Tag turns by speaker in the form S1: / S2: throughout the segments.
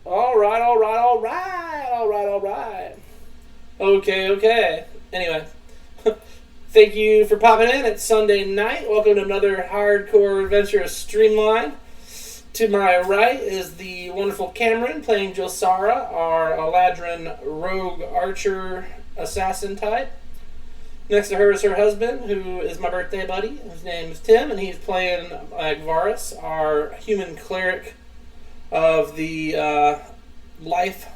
S1: All right. Okay. Anyway, thank you for popping in. It's Sunday night. Welcome to another hardcore adventure of Streamlined. To my right is the wonderful Cameron playing Josara, our Eladrin rogue archer assassin type. Next to her is her husband, who is my birthday buddy. His name is Tim, and he's playing Agvaris, our human cleric of the life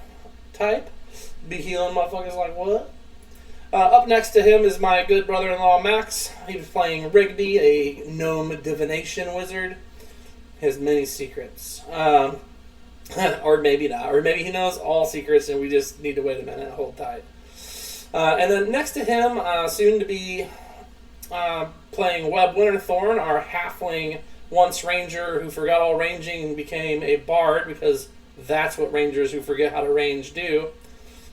S1: type. Be healing motherfuckers like what? Up next to him is my good brother-in-law Max. He was playing Diggity, a gnome divination wizard. His many secrets. Or maybe not. Or maybe he knows all secrets and we just need to wait a minute and hold tight. And then next to him, soon to be playing Webb Winterthorn, our halfling once ranger who forgot all ranging and became a bard, because that's what rangers who forget how to range do.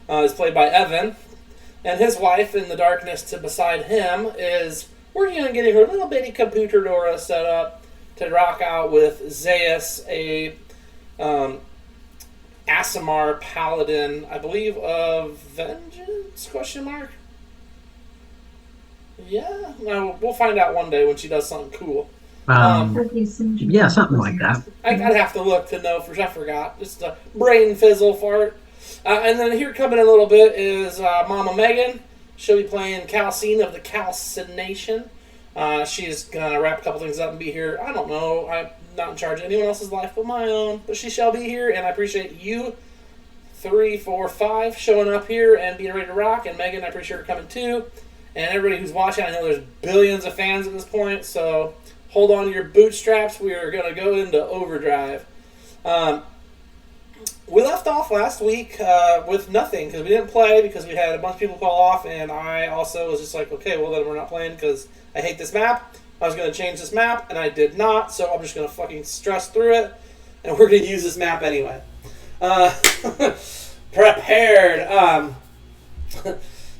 S1: Is played by Evan. And his wife in the darkness to beside him is working on getting her little bitty computer Dora set up to rock out with Zeus, a Aasimar paladin, I believe, of vengeance, question mark? Yeah, no, we'll find out one day when she does something cool.
S2: Yeah, something like that.
S1: I'd have to look to know, for I forgot. Just a brain fizzle fart. And then here coming in a little bit is Mama Megan. She'll be playing Calcine of the Calcination. She's going to wrap a couple things up and be here. I don't know. I'm not in charge of anyone else's life but my own. But she shall be here, and I appreciate you 3, 4, 5 showing up here and being ready to rock. And Megan, I appreciate her coming too. And everybody who's watching, I know there's billions of fans at this point, so hold on to your bootstraps. We are going to go into overdrive. We left off last week with nothing because we didn't play because we had a bunch of people call off, and I also was just like, okay, well then we're not playing because I hate this map. I was going to change this map, and I did not, so I'm just going to fucking stress through it, and we're going to use this map anyway. Prepared.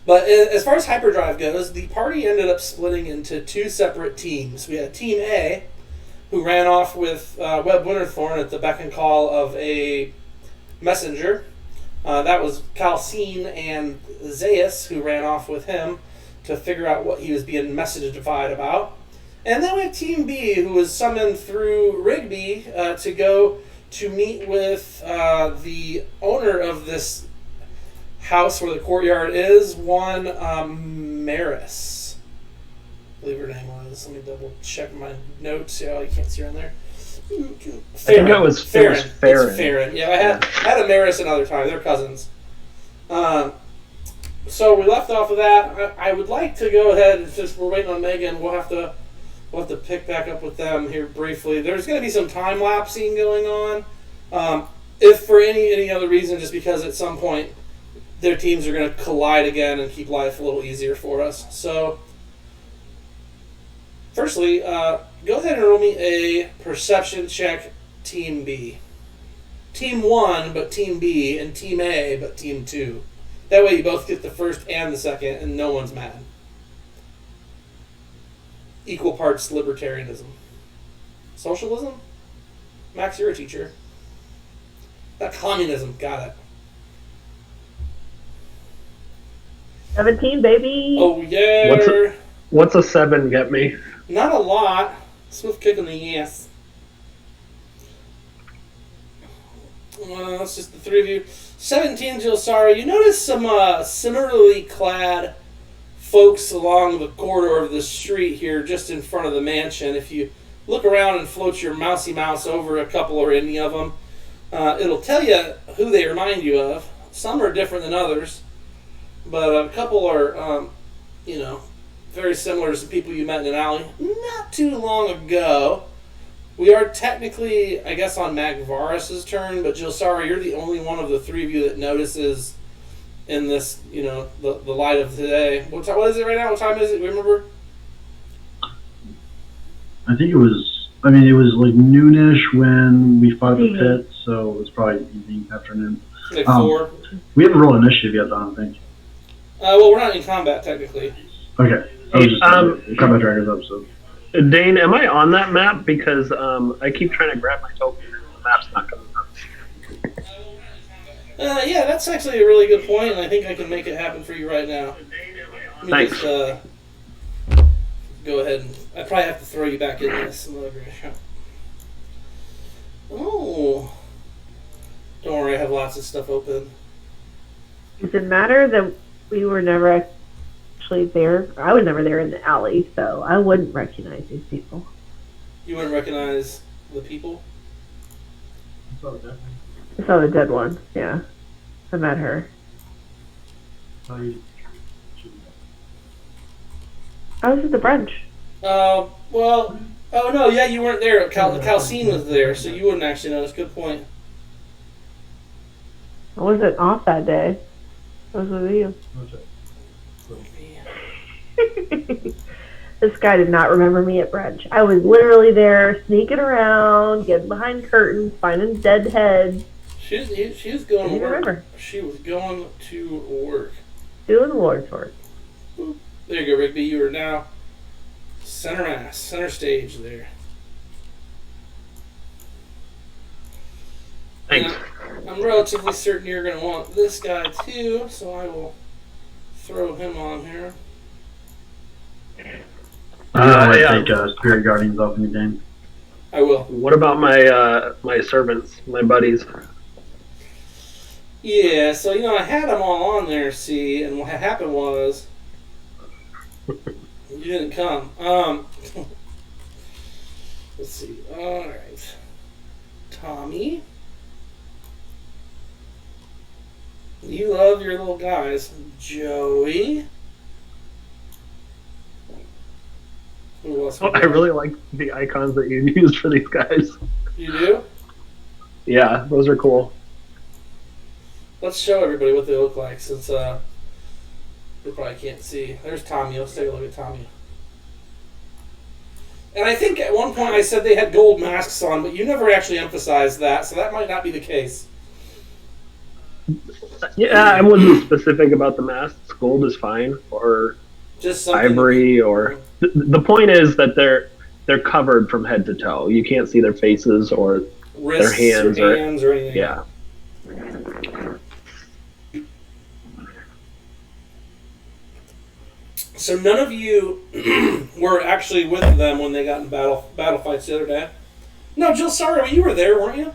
S1: But as far as hyperdrive goes, the party ended up splitting into 2 separate teams. We had Team A, who ran off with Webb Winterthorn at the beck and call of a messenger. That was Calcine and Zeus, who ran off with him to figure out what he was being messageified about. And then we have Team B, who was summoned through Rigby to go to meet with the owner of this house where the courtyard is, one Maris. I believe her name was. Let me double check my notes. Yeah, you can't see her in there.
S3: I think it was Farron.
S1: It's Farron. Yeah, I had a Maris another time. They're cousins. So we left off of that. I would like to go ahead, since we're waiting on Megan, we'll have to pick back up with them here briefly. There's going to be some time lapsing going on. If for any other reason, just because at some point their teams are going to collide again and keep life a little easier for us. So, firstly, go ahead and roll me a perception check, Team B. Team 1, but Team B, and Team A, but Team 2. That way you both get the first and the second, and no one's mad. Equal parts libertarianism. Socialism? Max, you're a teacher. Communism, got it.
S4: 17, baby.
S1: Oh, yeah.
S3: What's a 7 get me?
S1: Not a lot. Swift kick in the ass. It's just the 3 of you. 17, Jilsara. You notice some similarly clad folks along the corridor of the street here just in front of the mansion. If you look around and float your mousy mouse over a couple or any of them, it'll tell you who they remind you of. Some are different than others. But a couple are, very similar to some people you met in an alley not too long ago. We are technically, I guess, on Magvaris' turn, but Jilsara, you're the only one of the 3 of you that notices in this, the light of today. What is it right now? What time is it? Remember?
S2: I think it was like noonish when we fought at the pit, so it was probably evening, afternoon.
S1: Like 4.
S2: We haven't rolled initiative yet, I don't think.
S1: Well, we're not in combat, technically.
S2: Okay. I was just Combat Dragons episode.
S3: Dane, am I on that map? Because I keep trying to grab my token and the map's not coming up.
S1: Yeah, that's actually a really good point, and I think I can make it happen for you right now. Let me
S3: Thanks.
S1: just go ahead and I probably have to throw you back in this. Oh, don't worry, I have lots of stuff open.
S4: Does it matter that we were never actually there? I was never there in the alley, so I wouldn't recognize these people.
S1: You wouldn't recognize the people?
S4: I saw the dead one. Yeah, I met her. I was at the brunch.
S1: Well, oh no, yeah, you weren't there. Calcine was there, so you wouldn't actually notice. Good point.
S4: I wasn't off that day. I was with you. This guy did not remember me at brunch. I was literally there, sneaking around, getting behind curtains, finding dead heads.
S1: She was going to work.
S4: Remember.
S1: She was going to work.
S4: Doing the Lord's work.
S1: There you go, Rigby. You are now center stage there.
S3: Thanks.
S1: Now, I'm relatively certain you're going to want this guy too, so I will throw him on here.
S2: I take Spirit Guardians off me, Dane.
S1: I will.
S3: What about my my servants, my buddies?
S1: Yeah, so I had them all on there, see, and what happened was you didn't come. Let's see. All right, Tommy, you love your little guys. Joey. Who else?
S3: I really like the icons that you used for these guys.
S1: You do?
S3: Yeah, those are cool.
S1: Let's show everybody what they look like, since they probably can't see. There's Tommy. Let's take a look at Tommy. And I think at one point I said they had gold masks on, but you never actually emphasized that, so that might not be the case.
S3: Yeah, I wasn't specific about the masks. Gold is fine, or
S1: Just something
S3: ivory, or the point is that they're covered from head to toe. You can't see their faces or
S1: wrists
S3: their hands
S1: or hands or anything.
S3: yeah.
S1: So none of you were actually with them when they got in battle fights the other day? No, Jill, sorry, you were there, weren't you?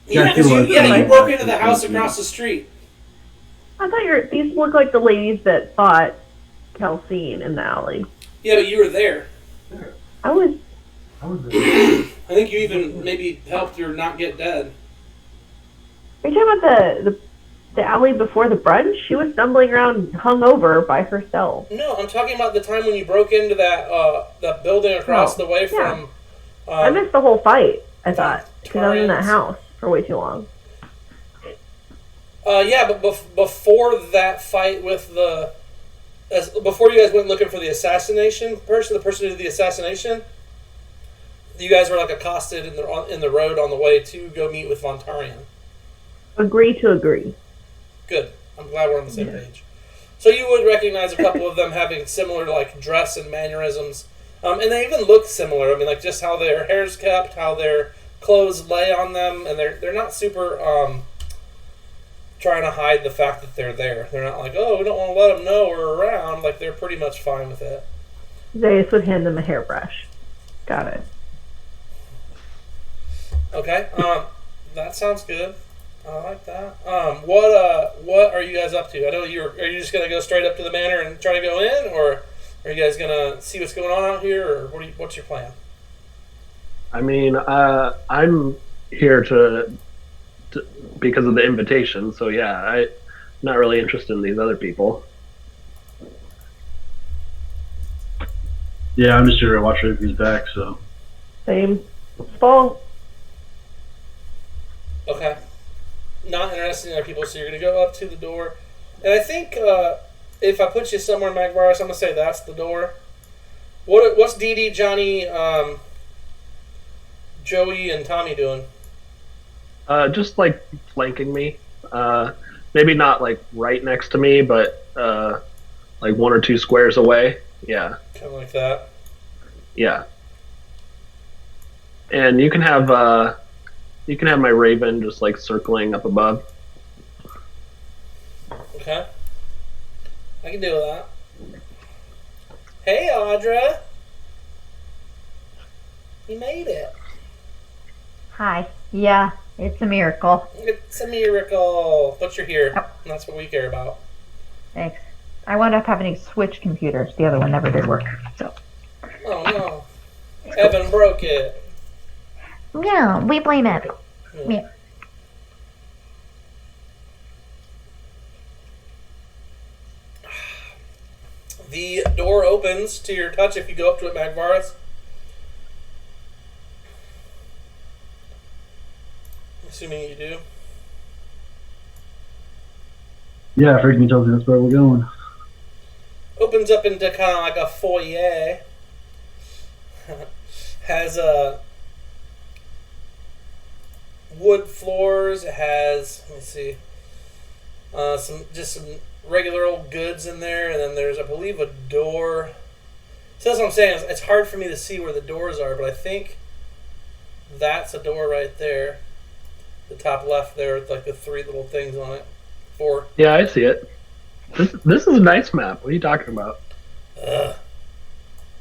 S2: Yeah, she was.
S1: You broke into the house across the street.
S4: I thought these look like the ladies that fought Calcine in the alley.
S1: Yeah, but you were there.
S4: I was.
S1: I think you even maybe helped her not get dead.
S4: Are you talking about the alley before the brunch? She was stumbling around hungover by herself.
S1: No, I'm talking about the time when you broke into that building across the way from...
S4: I missed the whole fight, I thought, because I was in that house for way too long.
S1: Yeah, but before that fight with before you guys went looking for the assassination person, the person who did the assassination, you guys were like accosted in the road on the way to go meet with Vontarian.
S4: Agree to agree.
S1: Good. I'm glad we're on the same page. So you would recognize a couple of them having similar like dress and mannerisms, and they even look similar. I mean, like just how their hair's kept, how their clothes lay on them, and they're not super trying to hide the fact that they're there. They're not like, oh, we don't want to let them know we're around. Like they're pretty much fine with it.
S4: Zayas would hand them a hairbrush. Got it.
S1: Okay. That sounds good. I like that. What are you guys up to? I know are you just gonna go straight up to the manor and try to go in, or are you guys gonna see what's going on out here, or what's your plan?
S3: I mean, I'm here to because of the invitation. So yeah, I'm not really interested in these other people.
S2: Yeah, I'm just here to watch Rigby's back. So
S4: Same. Fall.
S1: Okay. Not interested in other people, so you're going to go up to the door. And I think if I put you somewhere in Magvarus, I'm going to say that's the door. What's Dee Dee, Johnny, Joey, and Tommy doing?
S3: Just like flanking me. Maybe not like right next to me, but like 1 or 2 squares away. Yeah.
S1: Kind of like that.
S3: Yeah. And you can have You can have my raven just like circling up above.
S1: Okay. I can deal with that. Hey, Audra. You made it.
S5: Hi. Yeah, it's a miracle.
S1: It's a miracle. But you're here.
S5: Oh.
S1: And that's what we care about.
S5: Thanks. I wound up having to switch computers. The other one never did work. So.
S1: Oh, no. Evan broke it.
S5: Yeah, we blame Abby. Yeah.
S1: The door opens to your touch if you go up to it, Magvaris. Assuming you do.
S2: Yeah, freaking tells me that's where we're going.
S1: Opens up into kind of like a foyer. Has wood floors. It has, let me see, some regular old goods in there, and then there's, I believe, a door. So that's what I'm saying. It's hard for me to see where the doors are, but I think that's a door right there. The top left there with like the 3 little things on it. 4.
S3: Yeah, I see it. This is a nice map. What are you talking about?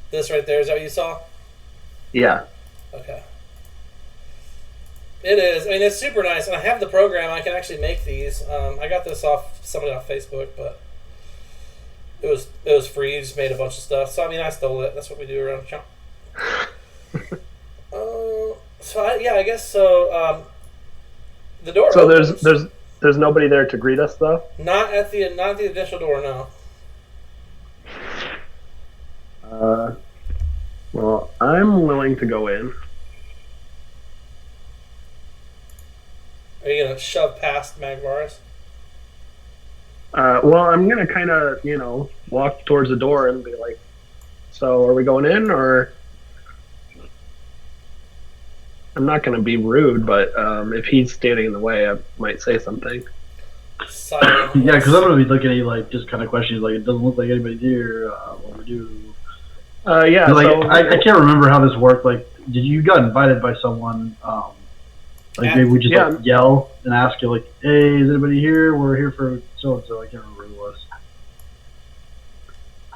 S1: This right there, is that what you saw?
S3: Yeah.
S1: Okay. It is. I mean, it's super nice, and I have the program. I can actually make these. I got this off somebody off Facebook, but it was free. You just made a bunch of stuff. So I mean, I stole it. That's what we do around town. I guess so. The door.
S3: So
S1: opens.
S3: there's nobody there to greet us though.
S1: Not at the initial door. No.
S3: Well, I'm willing to go in.
S1: Are you gonna shove past Magvaris?
S3: Well, I'm gonna kind of, walk towards the door and be like, "So, are we going in?" Or I'm not gonna be rude, but if he's standing in the way, I might say something.
S1: Silence.
S2: Yeah, because I'm gonna be looking at you like just kind of questions like it doesn't look like anybody's here. What do we do?
S3: Yeah.
S2: Like
S3: So
S2: I can't remember how this worked. Like, did you got invited by someone? Like maybe we just like, yell and ask you like, "Hey, is anybody here? We're here for so and so." I can't remember who it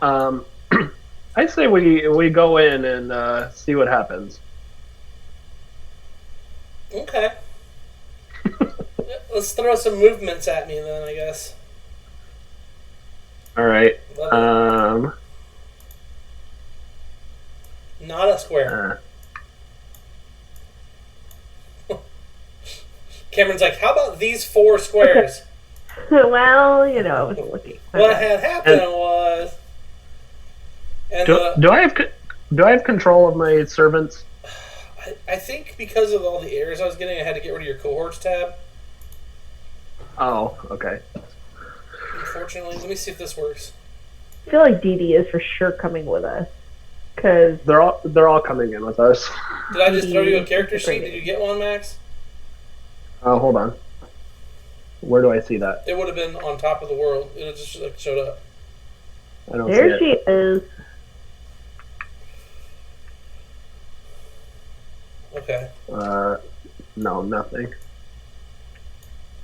S2: was.
S3: I say we go in and see what happens.
S1: Okay. Let's throw some movements at me then, I guess.
S3: All right.
S1: Not a square. Cameron's like, how about these 4 squares?
S4: Well, I wasn't looking.
S1: What had happened was... And
S3: do I have control of my servants?
S1: I think because of all the errors I was getting, I had to get rid of your cohorts tab.
S3: Oh, okay.
S1: Unfortunately, let me see if this works.
S4: I feel like DD is for sure coming with us. Cause
S3: They're all coming in with us.
S1: Did I just throw you a character sheet? Did you get one, Max?
S3: Oh, hold on. Where do I see that?
S1: It would have been on top of the world. It just like, showed up.
S3: I don't
S4: there
S3: see it.
S4: she is.
S1: Okay.
S3: No, nothing.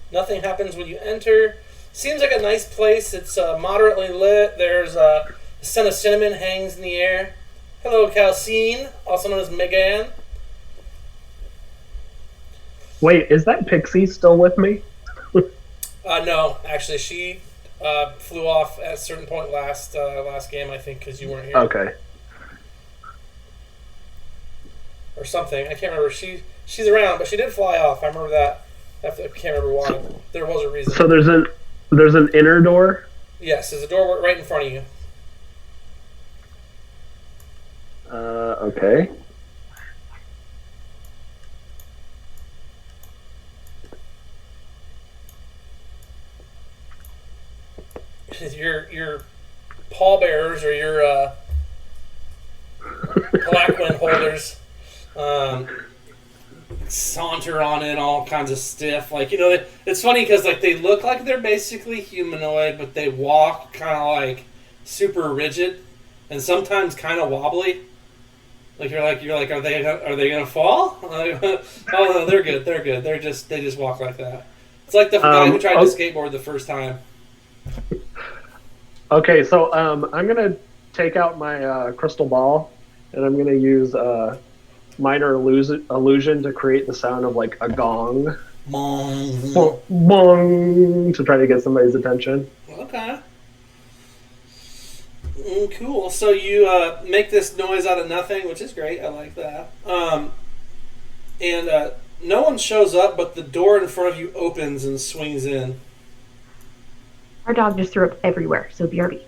S1: Nothing happens when you enter. Seems like a nice place. It's moderately lit. There's a scent of cinnamon hangs in the air. Hello, Calcine, also known as Megan.
S3: Wait, is that Pixie still with me?
S1: No, actually, she flew off at a certain point last game, I think, because you weren't here.
S3: Okay.
S1: Or something. I can't remember. She's around, but she did fly off. I remember that. I can't remember why. There was a reason.
S3: So there's an inner door?
S1: Yes, there's a door right in front of you.
S3: Okay.
S1: Your pallbearers or your Blackwind holders saunter on it all kinds of stiff. Like, it's funny because like they look like they're basically humanoid, but they walk kind of like super rigid and sometimes kind of wobbly. Like you're like, are they gonna fall? Oh no, they're good. They're good. They just walk like that. It's like the guy who tried to skateboard the first time.
S3: Okay, so I'm gonna take out my crystal ball, and I'm gonna use minor illusion to create the sound of like a gong.
S1: Bong.
S3: Bong, to try to get somebody's attention.
S1: Okay. Cool. So you make this noise out of nothing, which is great. I like that. And no one shows up, but the door in front of you opens and swings in.
S5: Our dog just threw up everywhere, so BRB.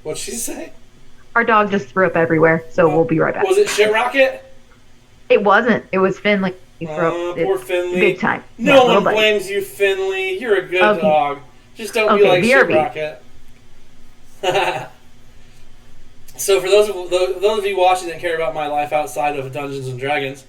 S1: What'd she say?
S5: Our dog just threw up everywhere, so we'll be right back.
S1: Was it Shit Rocket?
S5: It wasn't. It was Finley. He threw up
S1: Poor Finley.
S5: big time.
S1: No one blames you, Finley. You're a good dog. Just don't be like
S5: BRB.
S1: Shit Rocket. So for those of you watching that care about my life outside of Dungeons and Dragons,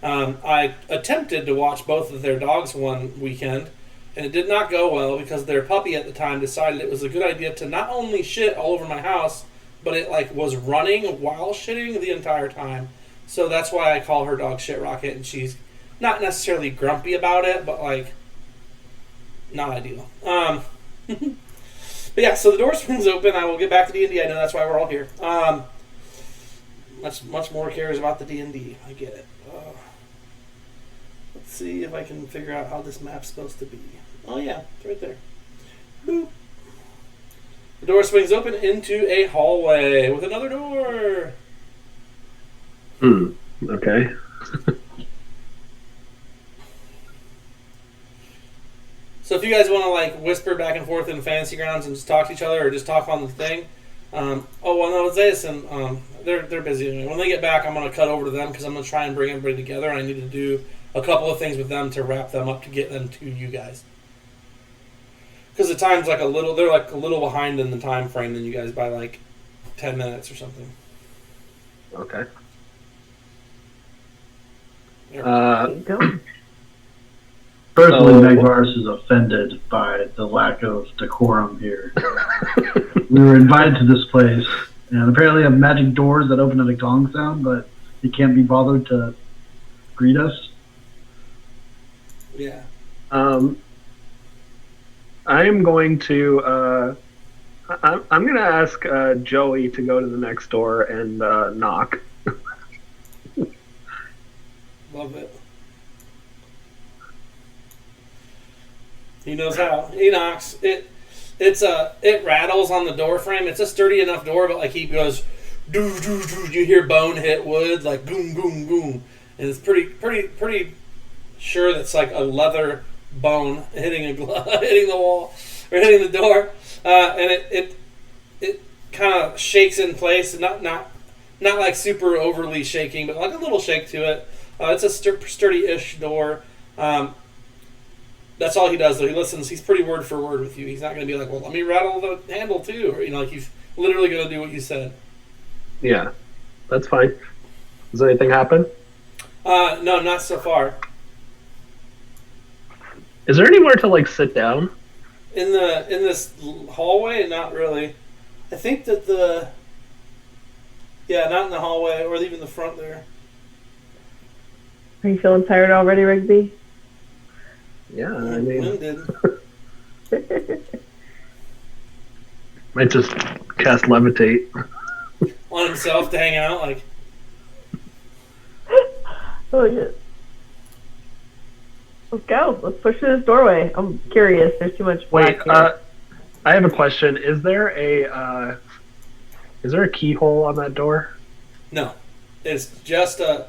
S1: I attempted to watch both of their dogs one weekend, and it did not go well because their puppy at the time decided it was a good idea to not only shit all over my house, but it like was running while shitting the entire time. So that's why I call her dog Shit Rocket, and she's not necessarily grumpy about it, but like not ideal. But yeah, so the door swings open. I will get back to D&D. I know that's why we're all here. Much more cares about the D&D. I get it. Let's see if I can figure out how this map's supposed to be. Oh yeah, it's right there. Boop. The door swings open into a hallway with another door.
S3: Okay.
S1: So if you guys want to like whisper back and forth in Fantasy Grounds and just talk to each other or just talk on the thing, they're busy. When they get back, I'm going to cut over to them because I'm going to try and bring everybody together. I need to do a couple of things with them to wrap them up to get them to you guys. Because the time's they're like a little behind in the time frame than you guys by like 10 minutes or something.
S3: Okay.
S2: Personally, Magvarus is offended by the lack of decorum here. We were invited to this place, and apparently have magic doors that open at a gong sound, but he can't be bothered to greet us.
S1: Yeah.
S3: I am going to. I'm going to ask Joey to go to the next door and knock.
S1: Love it. He knows how. He knocks. It rattles on the door frame. It's a sturdy enough door, but like he goes, doo doo doo. You hear bone hit wood, like boom boom boom, and it's pretty sure that's like a leather bone hitting hitting the wall or hitting the door, and it kind of shakes in place. Not like super overly shaking, but like a little shake to it. It's a sturdy-ish door. That's all he does, though. He listens. He's pretty word for word with you. He's not going to be like, well, let me rattle the handle, too. Or, like he's literally going to do what you said.
S3: Yeah, that's fine. Does anything happen?
S1: No, not so far.
S3: Is there anywhere to, like, sit down?
S1: In this hallway? Not really. I think that yeah, not in the hallway or even the front there.
S4: Are you feeling tired already, Rigby?
S3: Yeah, I mean...
S1: Winded.
S3: Might just cast levitate.
S1: On himself to hang out, like...
S4: Oh, yeah. Let's go. Let's push through this doorway. I'm curious. There's too much black here.
S3: I have a question. Is there a keyhole on that door?
S1: No. It's just a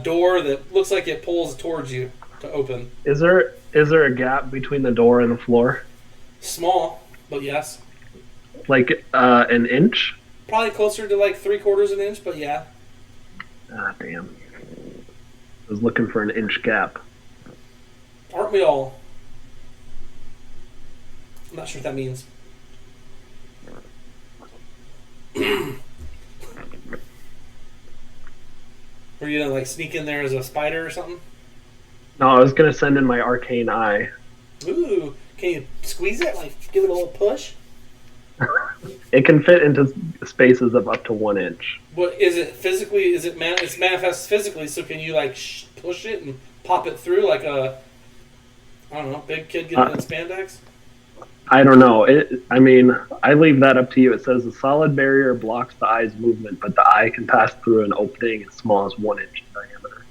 S1: door that looks like it pulls towards you to open.
S3: Is there a gap between the door and the floor?
S1: Small, but yes.
S3: Like an inch?
S1: Probably closer to like 3/4 an inch, but yeah.
S3: Ah, damn. I was looking for an inch gap.
S1: Aren't we all? I'm not sure what that means. Were you gonna like sneak in there as a spider or something?
S3: No, I was gonna send in my arcane eye.
S1: Ooh, can you squeeze it? Like give it a little push?
S3: It can fit into spaces of up to 1 inch.
S1: What is it physically? It's manifest physically. So can you like push it and pop it through like a, I don't know, big kid getting in spandex?
S3: I don't know. I mean, I leave that up to you. It says a solid barrier blocks the eye's movement, but the eye can pass through an opening as small as 1 inch in diameter.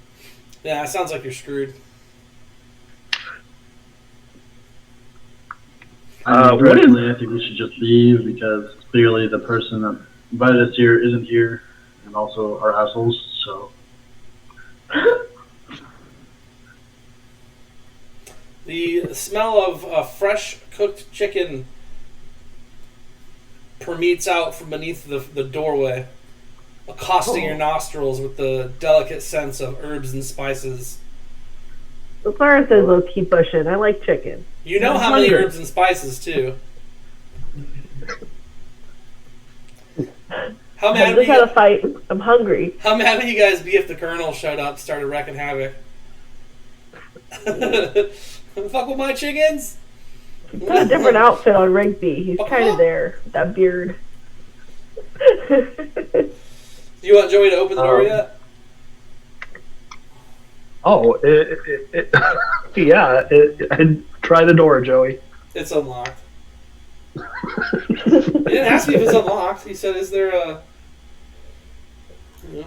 S1: Yeah, it sounds like you're screwed.
S2: Personally, I think we should just leave because clearly the person that invited us here isn't here, and also are assholes. So.
S1: The smell of fresh cooked chicken permeates out from beneath the doorway, accosting your nostrils with the delicate sense of herbs and spices.
S4: So far as says, we'll keep pushing. I like chicken.
S1: You know how many herbs and spices, too. How mad
S4: I just had a fight. I'm hungry.
S1: How mad would you guys be if the Colonel showed up and started wrecking havoc? Fuck with my chickens?
S4: He's got a different outfit on Rigby. He's kind of there. That beard.
S1: Do you want Joey to open the door yet?
S3: Oh, yeah. Try the door, Joey.
S1: It's unlocked. He didn't ask me if it's unlocked. He said, is there a... Yeah.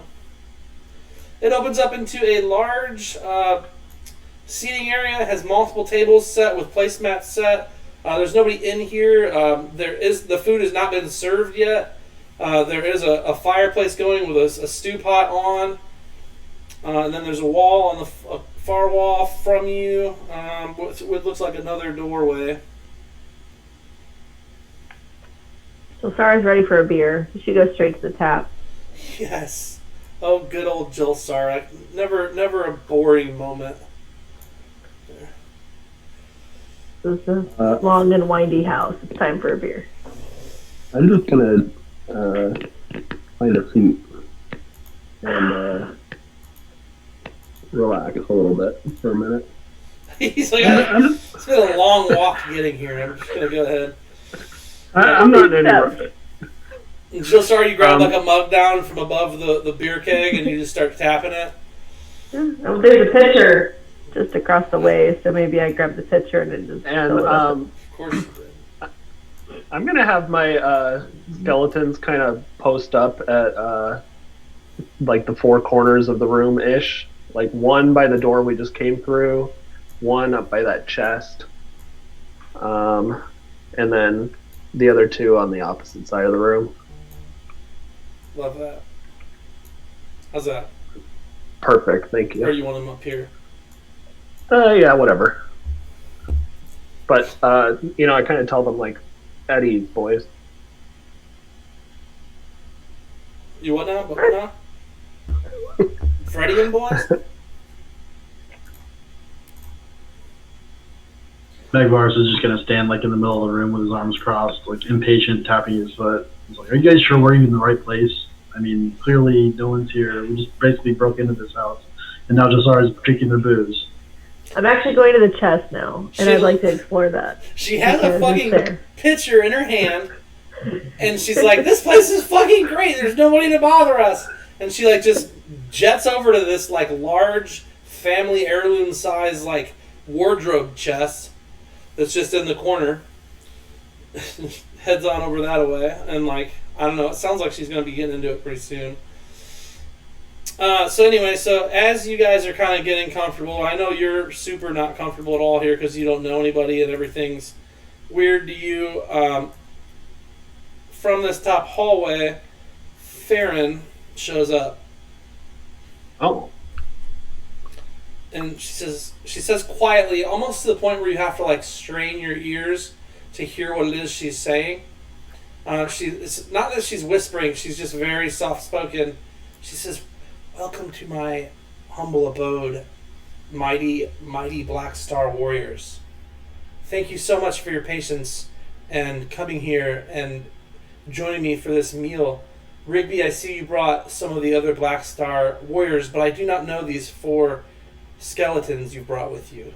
S1: It opens up into a large seating area. It has multiple tables set with placemats set. There's nobody in here. The food has not been served yet. There is a fireplace going with a stew pot on. And then there's a wall on the far wall from you, what looks like another doorway.
S4: So Sarah's ready for a beer. She goes straight to the tap.
S1: Yes. Oh, good old Jill Sarah. Never a boring moment.
S4: This is a long and windy house. It's time for a beer.
S3: I'm just gonna find a seat and relax a little bit for a minute.
S1: He's like, it's been a long walk getting here. I'm just gonna go ahead.
S3: I'm not in any rush.
S1: And Jill Sarah, you grab like a mug down from above the beer keg and you just start tapping it.
S4: Oh, there's a pitcher just across the way, so maybe I grab the pitcher and then just fill it up.
S1: Of course you did.
S3: I'm gonna have my skeletons kind of post up at like the four corners of the room ish. Like one by the door we just came through, one up by that chest, and then the other two on the opposite side of the room.
S1: Love that. How's that?
S3: Perfect, thank you.
S1: Or you want them up here?
S3: Yeah, whatever. But I kind of tell them like, at ease, boys.
S1: You what now? What now? Freddy and boys?
S2: Magvars is just gonna stand like in the middle of the room with his arms crossed, like impatient, tapping his foot. He's like, "Are you guys sure we're even in the right place? I mean, clearly no one's here. We just basically broke into this house, and now Jasara's drinking their booze."
S4: I'm actually going to the chest now, and I'd like to explore that.
S1: She has a fucking pitcher in her hand, and she's like, "This place is fucking great. There's nobody to bother us." And she like just jets over to this like large family heirloom size like wardrobe chest that's just in the corner. Heads on over that away, and like I don't know. It sounds like she's gonna be getting into it pretty soon. So anyway, so as you guys are kind of getting comfortable, I know you're super not comfortable at all here because you don't know anybody and everything's weird to you. From this top hallway, Farron shows up.
S3: Oh.
S1: And she says quietly, almost to the point where you have to like strain your ears to hear what it is she's saying. It's not that she's whispering; she's just very soft-spoken. She says, "Welcome to my humble abode, mighty Black Star warriors. Thank you so much for your patience and coming here and joining me for this meal. Rigby, I see you brought some of the other Black Star warriors, but I do not know these 4 skeletons you brought with you.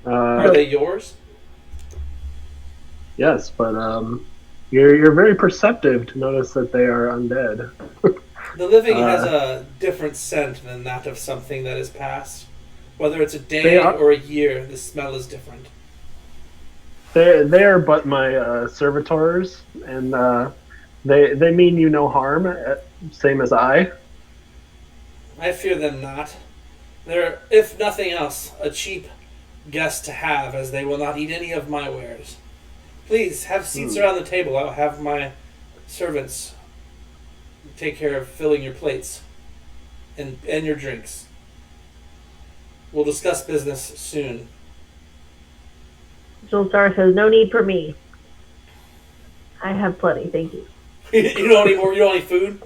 S1: Are they yours?"
S3: Yes, but you're very perceptive to notice that they are undead.
S1: The living has a different scent than that of something that is past. Whether it's a day or a year, the smell is different.
S3: They are but my servitors, and they mean you no harm, same as I.
S1: I fear them not. They're, if nothing else, a cheap guest to have, as they will not eat any of my wares. Please, have seats around the table. I'll have my servants take care of filling your plates and your drinks. We'll discuss business soon.
S4: Jolstar says, no need for me. I have plenty, thank you.
S1: You don't need more? You don't need food?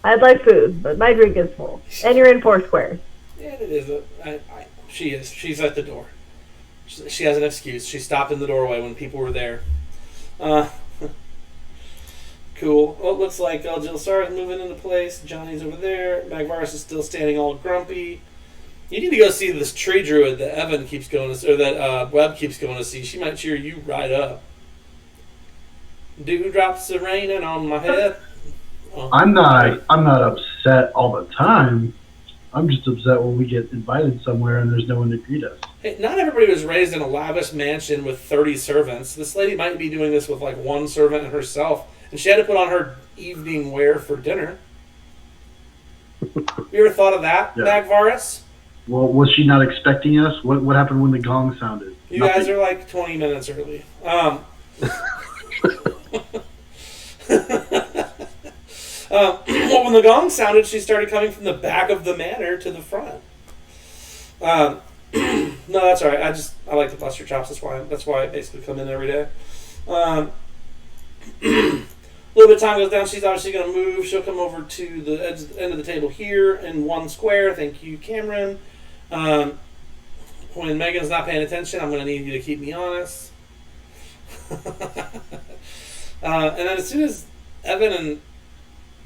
S4: I'd like food, but my drink is full. And you're in 4 squares.
S1: Yeah, it is. She is. She's at the door. She has an excuse. She stopped in the doorway when people were there. Cool. Well, it looks like Jilsar is moving into place. Johnny's over there. Magvarus is still standing all grumpy. You need to go see this tree druid that Evan keeps going to, or that Webb keeps going to see. She might cheer you right up. Dewdrops are raining on my head. Oh,
S2: I'm not upset all the time. I'm just upset when we get invited somewhere and there's no one to greet us.
S1: Hey, not everybody was raised in a lavish mansion with 30 servants. This lady might be doing this with like one servant and herself, and she had to put on her evening wear for dinner. You ever thought of that,
S2: Yeah.
S1: Magvarus?
S2: Well, was she not expecting us? What happened when the gong sounded?
S1: You
S2: Nothing.
S1: guys are like 20 minutes early. Well, when the gong sounded, she started coming from the back of the manor to the front. No, that's all right. I like to bust your chops. That's why I basically come in every day. A little bit of time goes down. She's obviously going to move. She'll come over to the end of the table here in 1 square. Thank you, Cameron. When Megan's not paying attention, I'm going to need you to keep me honest. And then as soon as Evan and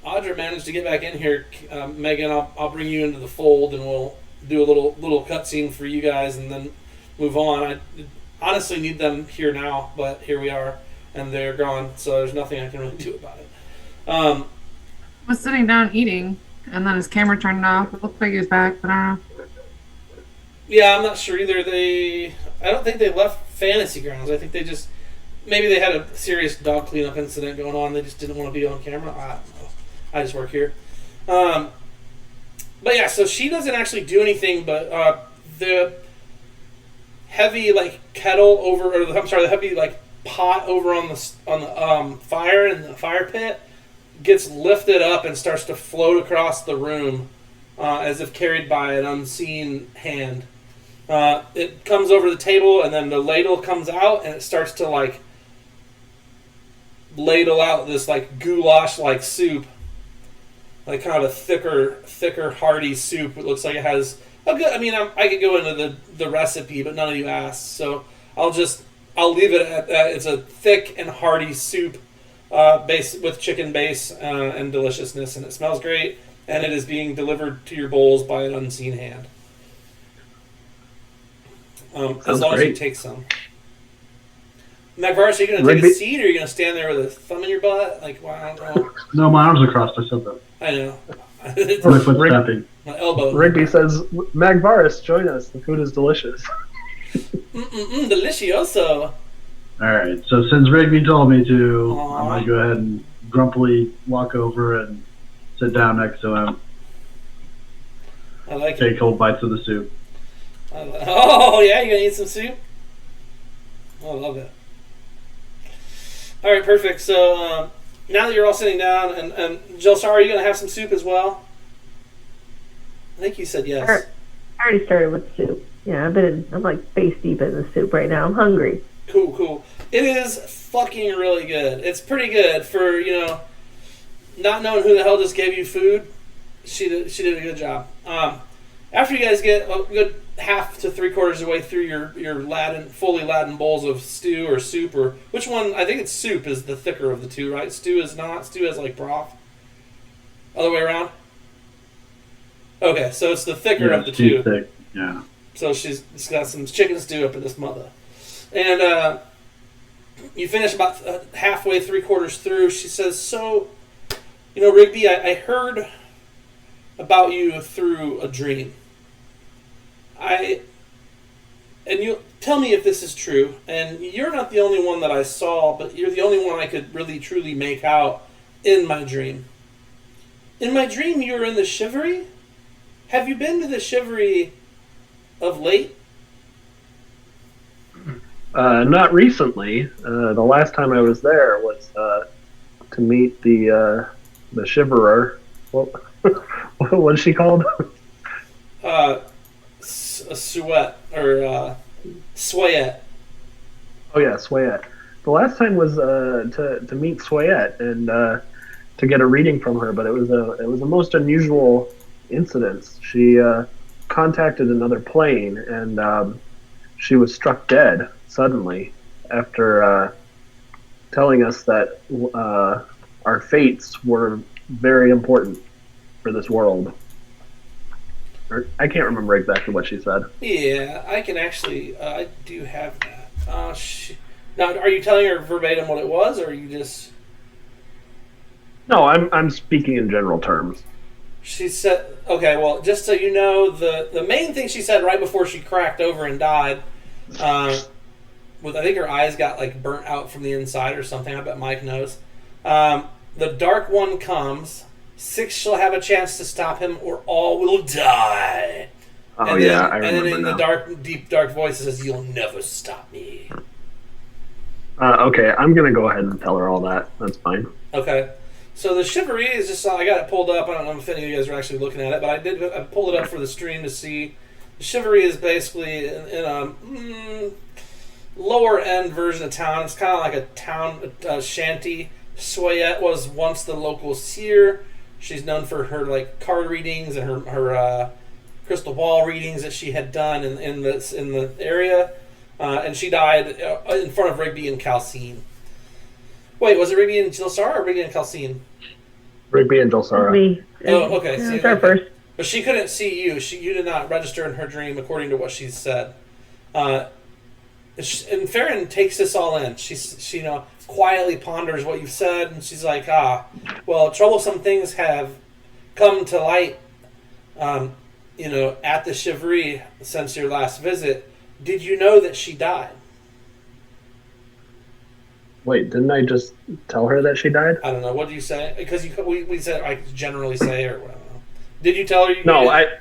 S1: Audra manage to get back in here, Megan, I'll bring you into the fold and we'll do a little cutscene for you guys and then move on. I honestly need them here now, but here we are, and they're gone, so there's nothing I can really do about it.
S6: I was sitting down eating, and then his camera turned off. It looked like he was back, but I don't know.
S1: Yeah, I'm not sure either. I don't think they left Fantasy Grounds. I think they just, maybe they had a serious dog cleanup incident going on. They just didn't want to be on camera. I don't know. I just work here. But yeah, so she doesn't actually do anything, but the heavy like kettle over, or the heavy like pot over on the fire in the fire pit gets lifted up and starts to float across the room as if carried by an unseen hand. It comes over the table, and then the ladle comes out, and it starts to like ladle out this like goulash like soup. Like kind of a thicker, hearty soup. It looks like it has a good. I mean, I could go into the recipe, but none of you asked, so I'll leave it at that. It's a thick and hearty soup, base with chicken base and deliciousness, and it smells great. And it is being delivered to your bowls by an unseen hand. As long as you take some. Magvarus, are you going to take a seat, or are you going to stand there with a thumb in your butt? Like, well, I don't know.
S2: No, my arms are crossed. I said that.
S1: I know.
S2: My foot tapping.
S1: My elbow.
S3: Rigby says, Magvarus, join us. The food is delicious.
S1: Delicioso.
S2: Alright, so since Rigby told me to,
S1: Aww.
S2: I'm going to go ahead and grumpily walk over and sit down next to him.
S1: I like
S2: Take
S1: it.
S2: cold bites of the soup.
S1: Oh, yeah? You going to eat some soup? Oh, I love it. All right, perfect. So now that you're all sitting down, and Jelsar, are you going to have some soup as well? I think you said yes.
S4: I already started with soup. Yeah, I'm like face deep in the soup right now. I'm hungry.
S1: Cool. It is fucking really good. It's pretty good for, not knowing who the hell just gave you food. She did a good job. After you guys get a good half to 3/4 of the way through your fully laden bowls of stew or soup, or which one? I think it's soup is the thicker of the two, right? Stew is not. Stew has like broth. Other way around. Okay, so it's the thicker of the two.
S2: Thick. Yeah.
S1: So she's got some chicken stew up in this mother, and you finish about halfway, 3/4 through. She says, "So, Rigby, I heard about you through a dream. And you tell me if this is true. And you're not the only one that I saw, but you're the only one I could really truly make out in my dream. In my dream, you were in the Shivery? Have you been to the Shivery of late?"
S3: Not recently. The last time I was there was to meet the Shiverer. What's she called?
S1: Suet or Swayette.
S3: Oh yeah, Swayette. The last time was to meet Swayette and to get a reading from her, but it was a most unusual incident. She contacted another plane and she was struck dead suddenly after telling us that our fates were very important for this world. I can't remember exactly what she said.
S1: Yeah, I can actually. I do have that. Now, are you telling her verbatim what it was, or are you just?
S3: No, I'm speaking in general terms.
S1: She said, "Okay, well, just so you know, the main thing she said right before she cracked over and died, with I think her eyes got like burnt out from the inside or something. I bet Mike knows. The Dark One comes." 6 shall have a chance to stop him, or all will die.
S3: Oh,
S1: and then,
S3: yeah, I remember
S1: And then in
S3: now.
S1: the dark, deep, dark voice, it says, "You'll never stop me."
S3: Okay, I'm going to go ahead and tell her all that. That's fine.
S1: Okay. So the Shivery is just, I got it pulled up. I don't know if any of you guys are actually looking at it, but I pulled it up for the stream to see. The Shivery is basically in a lower end version of town. It's kind of like a town shanty. Swayette was once the local seer. She's known for her like card readings and her crystal ball readings that she had done in the area, and she died in front of Rigby and Calcine. Wait, was it Rigby and Jilsara or Rigby and Calcine?
S3: Rigby and Jolsara.
S4: Me.
S1: Oh, okay.
S4: Yeah,
S1: See,
S4: it's our
S1: okay.
S4: first.
S1: But she couldn't see you. You did not register in her dream, according to what she said. And Farron takes this all in. She quietly ponders what you've said, and she's like, well, troublesome things have come to light, at the Shivery since your last visit. Did you know that she died?
S3: Wait, didn't I just tell her that she died?
S1: I don't know. What did you say? Because we said I generally say, or whatever. Did you tell her?
S3: No, I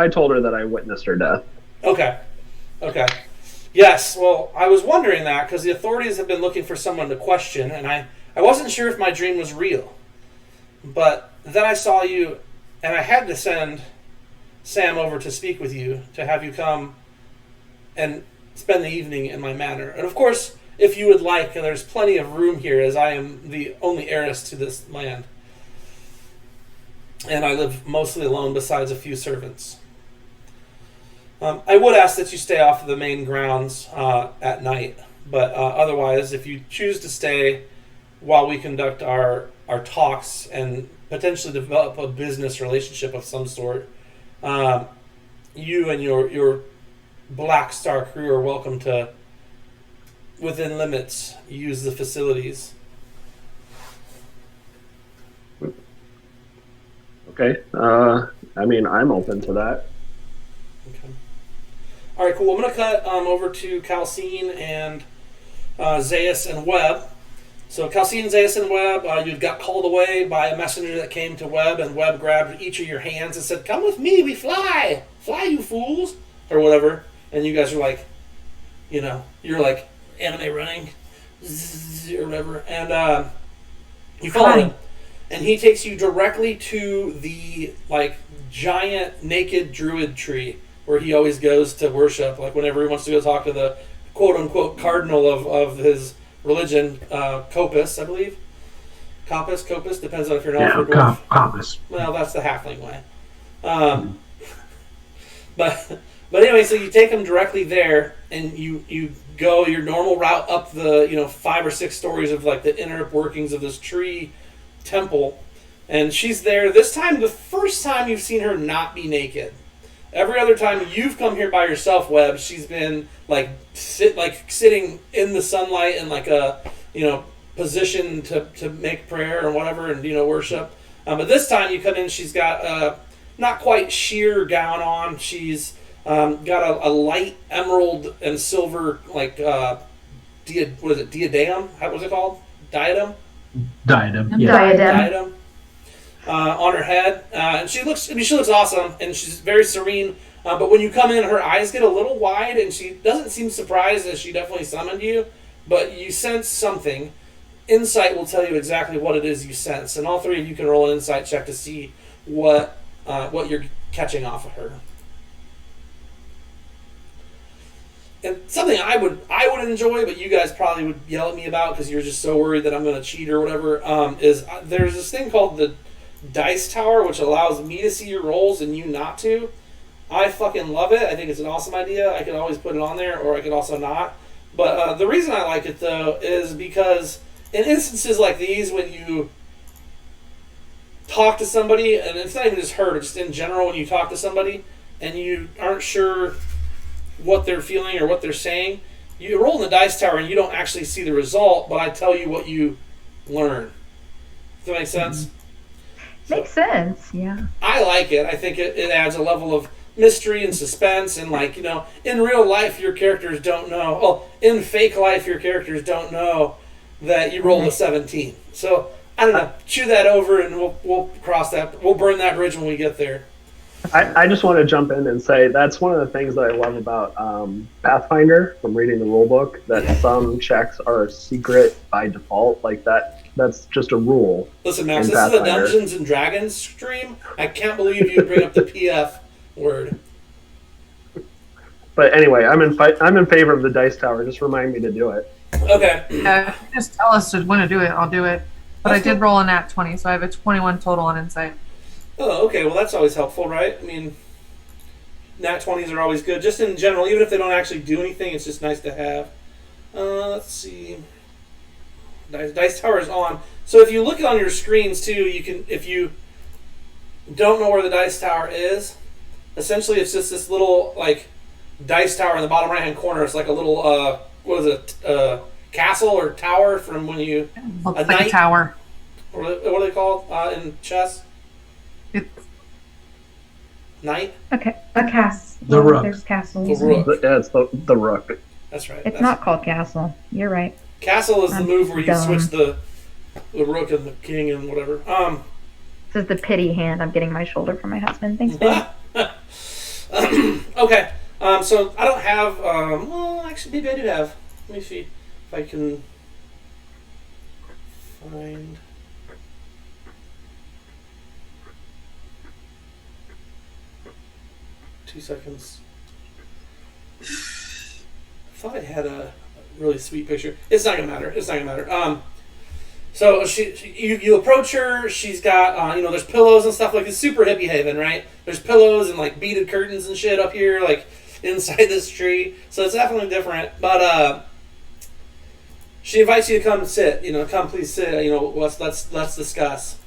S3: told her that I witnessed her death.
S1: Okay. Yes, well, I was wondering that because the authorities have been looking for someone to question, and I wasn't sure if my dream was real. But then I saw you, and I had to send Sam over to speak with you, to have you come and spend the evening in my manor. And of course, if you would like, and there's plenty of room here, as I am the only heiress to this land. And I live mostly alone besides a few servants. I would ask that you stay off of the main grounds at night, but otherwise, if you choose to stay while we conduct our talks and potentially develop a business relationship of some sort, you and your Black Star crew are welcome to, within limits, use the facilities.
S3: Okay. I'm open to that.
S1: Okay. All right, cool. I'm going to cut over to Calcine and Zaius and Webb. So Calcine, Zaius, and Webb, you got called away by a messenger that came to Webb, and Webb grabbed each of your hands and said, "Come with me, we fly! Fly, you fools!" Or whatever. And you guys are like, you're like anime running, or whatever. And you follow him. And he takes you directly to the giant naked druid tree where he always goes to worship. Like whenever he wants to go talk to the quote unquote cardinal of his religion, Copus, I believe. Copus, depends on if you're an elf or dwarf.
S2: Copus.
S1: Well, that's the halfling way. But anyway, so you take him directly there, and you go your normal route up the 5 or 6 stories of the inner workings of this tree temple, and she's there. This time, the first time you've seen her not be naked, Every other time you've come here by yourself, Webb, she's been like sitting in the sunlight in like a position to make prayer or whatever and worship. But this time you come in, she's got not quite sheer gown on. She's got a light emerald and silver diadem? What was it called? Diadem.
S2: Yeah.
S1: On her head, and she looks awesome, and she's very serene. But when you come in, her eyes get a little wide, and she doesn't seem surprised, as she definitely summoned you. But you sense something. Insight will tell you exactly what it is you sense, and all three of you can roll an insight check to see what you're catching off of her. And something I would enjoy, but you guys probably would yell at me about because you're just so worried that I'm going to cheat or whatever. Is there's this thing called the Dice Tower, which allows me to see your rolls and you not to. I fucking love it. I think it's an awesome idea. I could always put it on there, or I could also not. But the reason I like it, though, is because in instances like these, when you talk to somebody, and it's not even just her, just in general, when you talk to somebody and you aren't sure what they're feeling or what they're saying, you roll in the Dice Tower and you don't actually see the result, but I tell you what you learn. Does that make sense?
S5: Makes sense, yeah.
S1: I like it. I think it adds a level of mystery and suspense, and in real life your characters don't know. Well, in fake life your characters don't know that you rolled a 17. So I don't know. Chew that over, and we'll cross that. We'll burn that bridge when we get there.
S3: I just want to jump in and say that's one of the things that I love about Pathfinder from reading the rulebook, that some checks are secret by default, like that. That's just a rule.
S1: Listen, Max, this is a Dungeons and Dragons stream. I can't believe you bring up the PF word.
S3: But anyway, I'm in favor of the Dice Tower. Just remind me to do it.
S1: Okay.
S6: Yeah, if you just tell us when to do it, I'll do it. But I did roll a nat 20, so I have a 21 total on insight.
S1: Oh, okay. Well, that's always helpful, right? I mean, nat 20s are always good. Just in general, even if they don't actually do anything, it's just nice to have. Let's see. Dice Tower is on. So if you look on your screens too, you can, if you don't know where the Dice Tower is, essentially it's just this little Dice Tower in the bottom right hand corner. It's like a little what is it, castle or tower from when you
S6: Looks like a tower.
S1: What are they called in chess?
S6: It's
S1: Knight.
S5: Okay, a castle.
S2: The rook.
S5: There's castles.
S1: The rook.
S3: Yeah, it's the rook.
S1: That's right.
S5: It's not called castle. You're right.
S1: Castle is the
S5: I'm
S1: move where you
S5: dumb.
S1: switch the rook and the king and whatever.
S5: This is the pity hand I'm getting my shoulder from my husband. Thanks, babe.
S1: Okay. So I don't have. Well, actually, maybe I do have. Let me see if I can find. Two seconds. I thought I had a really sweet picture. It's not gonna matter. So you approach her. She's got there's pillows and stuff, like it's super hippie haven, right? There's pillows and like beaded curtains and shit up here, like inside this tree. So it's definitely different. But she invites you to come sit. Come please sit. Let's discuss.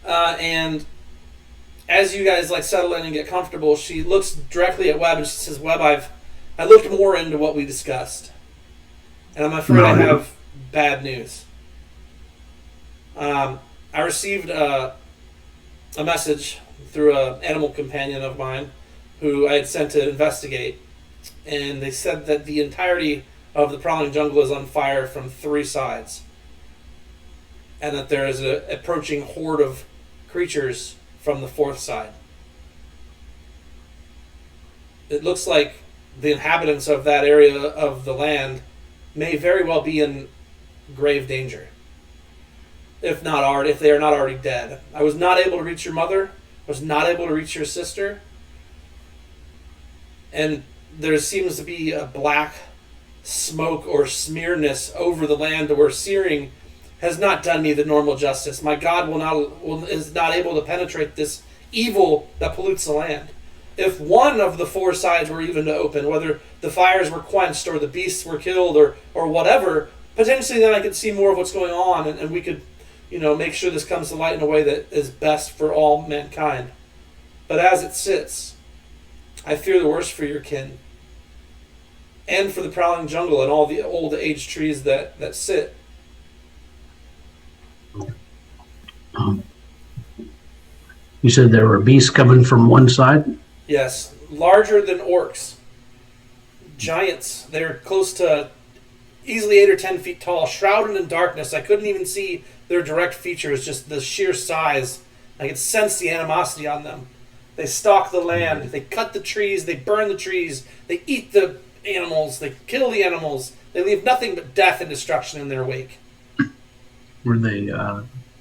S1: And as you guys settle in and get comfortable, she looks directly at Webb and she says, "Webb, I looked more into what we discussed, and I'm afraid I have bad news. I received a message through an animal companion of mine who I had sent to investigate, and they said that the entirety of the Prowling Jungle is on fire from 3 sides, and that there is an approaching horde of creatures from the 4th side. It looks like the inhabitants of that area of the land may very well be in grave danger, if they are not already dead. I was not able to reach your mother. I was not able to reach your sister. And there seems to be a black smoke or smearness over the land where searing has not done me the normal justice. My God is not able to penetrate this evil that pollutes the land. If one of the 4 sides were even to open, whether the fires were quenched or the beasts were killed or whatever, potentially then I could see more of what's going on, and we could, make sure this comes to light in a way that is best for all mankind. But as it sits, I fear the worst for your kin. And for the prowling jungle and all the old aged trees that sit.
S7: You said there were beasts coming from one side?
S1: Yes, larger than orcs. Giants. They're close to easily 8 or 10 feet tall, shrouded in darkness. I couldn't even see their direct features, just the sheer size. I could sense the animosity on them. They stalk the land. They cut the trees. They burn the trees. They eat the animals. They kill the animals. They leave nothing but death and destruction in their wake.
S7: Were they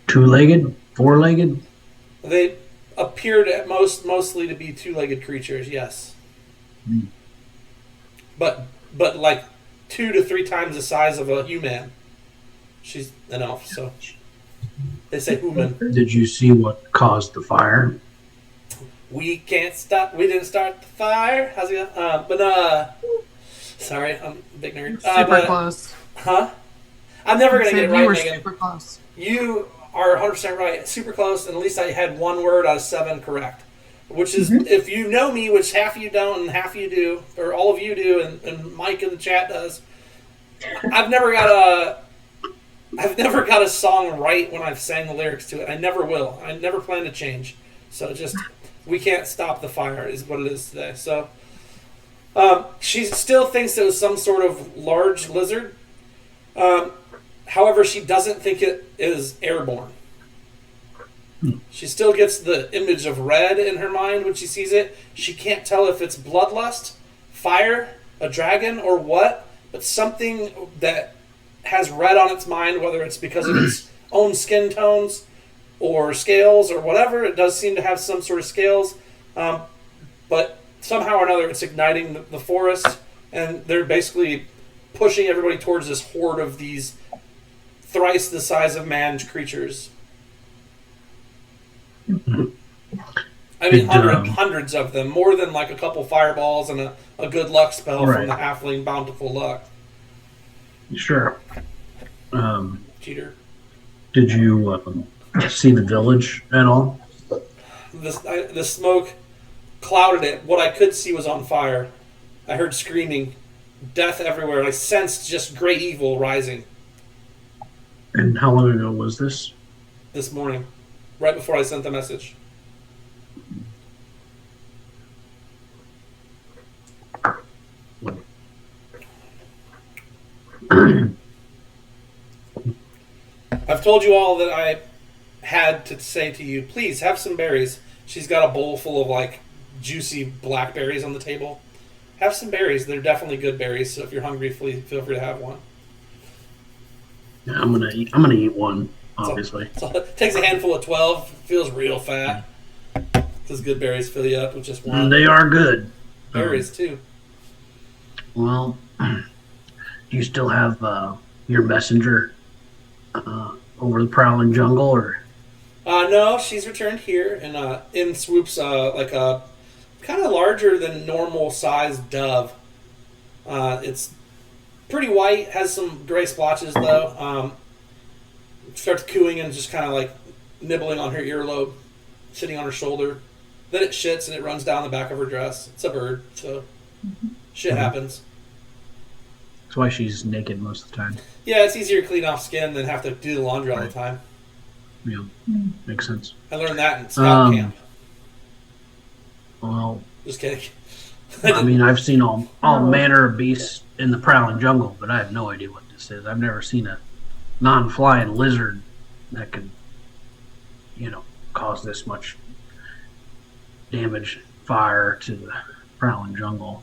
S7: two-legged, four-legged?
S1: They appeared at mostly to be two-legged creatures, yes. But like 2 to 3 times the size of a human. She's an elf, so they say human.
S7: Did you see what caused the fire?
S1: We can't stop. We didn't start the fire. How's it going? Sorry, I'm a big nerd.
S6: Super close.
S1: Huh? I'm never gonna get it
S6: You
S1: right,
S6: were
S1: Megan.
S6: super close.
S1: You are 100% right. Super close, and at least I had 1 word out of 7 correct. Which is, if you know me, which half of you don't and half of you do, or all of you do, and Mike in the chat does, I've never got a song right when I've sang the lyrics to it. I never will. I never plan to change. So just, we can't stop the fire is what it is today. So she still thinks it was some sort of large lizard. However, she doesn't think it is airborne. She still gets the image of red in her mind when she sees it. She can't tell if it's bloodlust, fire, a dragon, or what, but something that has red on its mind, whether it's because of its own skin tones or scales or whatever. It does seem to have some sort of scales, but somehow or another it's igniting the forest, and they're basically pushing everybody towards this horde of these thrice the size of man creatures. I mean, hundreds of them, more than like a couple fireballs and a good luck spell from the halfling bountiful luck.
S7: Sure.
S1: Cheater.
S7: Did you see the village at all?
S1: The smoke clouded it. What I could see was on fire. I heard screaming, death everywhere. I sensed just great evil rising.
S7: And how long ago was this?
S1: This morning, right before I sent the message. I've told you all that I had to say to you, please have some berries. She's got a bowl full of like juicy blackberries on the table. Have some berries. They're definitely good berries, so if you're hungry, feel free to have one.
S7: Yeah, I'm gonna eat one, obviously.
S1: So it takes a handful of 12, feels real fat. Those good berries fill you up with just one.
S7: They are good.
S1: Berries too.
S7: Well, do you still have your messenger over the prowling jungle, or?
S1: No, she's returned here, and in swoops like a kind of larger than normal sized dove. It's pretty white, has some gray splotches though. Starts cooing and just kind of like nibbling on her earlobe, sitting on her shoulder. Then it shits and it runs down the back of her dress. It's a bird, so shit happens.
S7: That's why she's naked most of the time.
S1: Yeah, it's easier to clean off skin than have to do the laundry all the time.
S7: Yeah, makes sense.
S1: I learned that in scout camp.
S7: Well,
S1: Just kidding.
S7: I mean, I've seen all manner of beasts in the prowling jungle, but I have no idea what this is. I've never seen a non-flying lizard that could, cause this much damage, fire to the prowling jungle.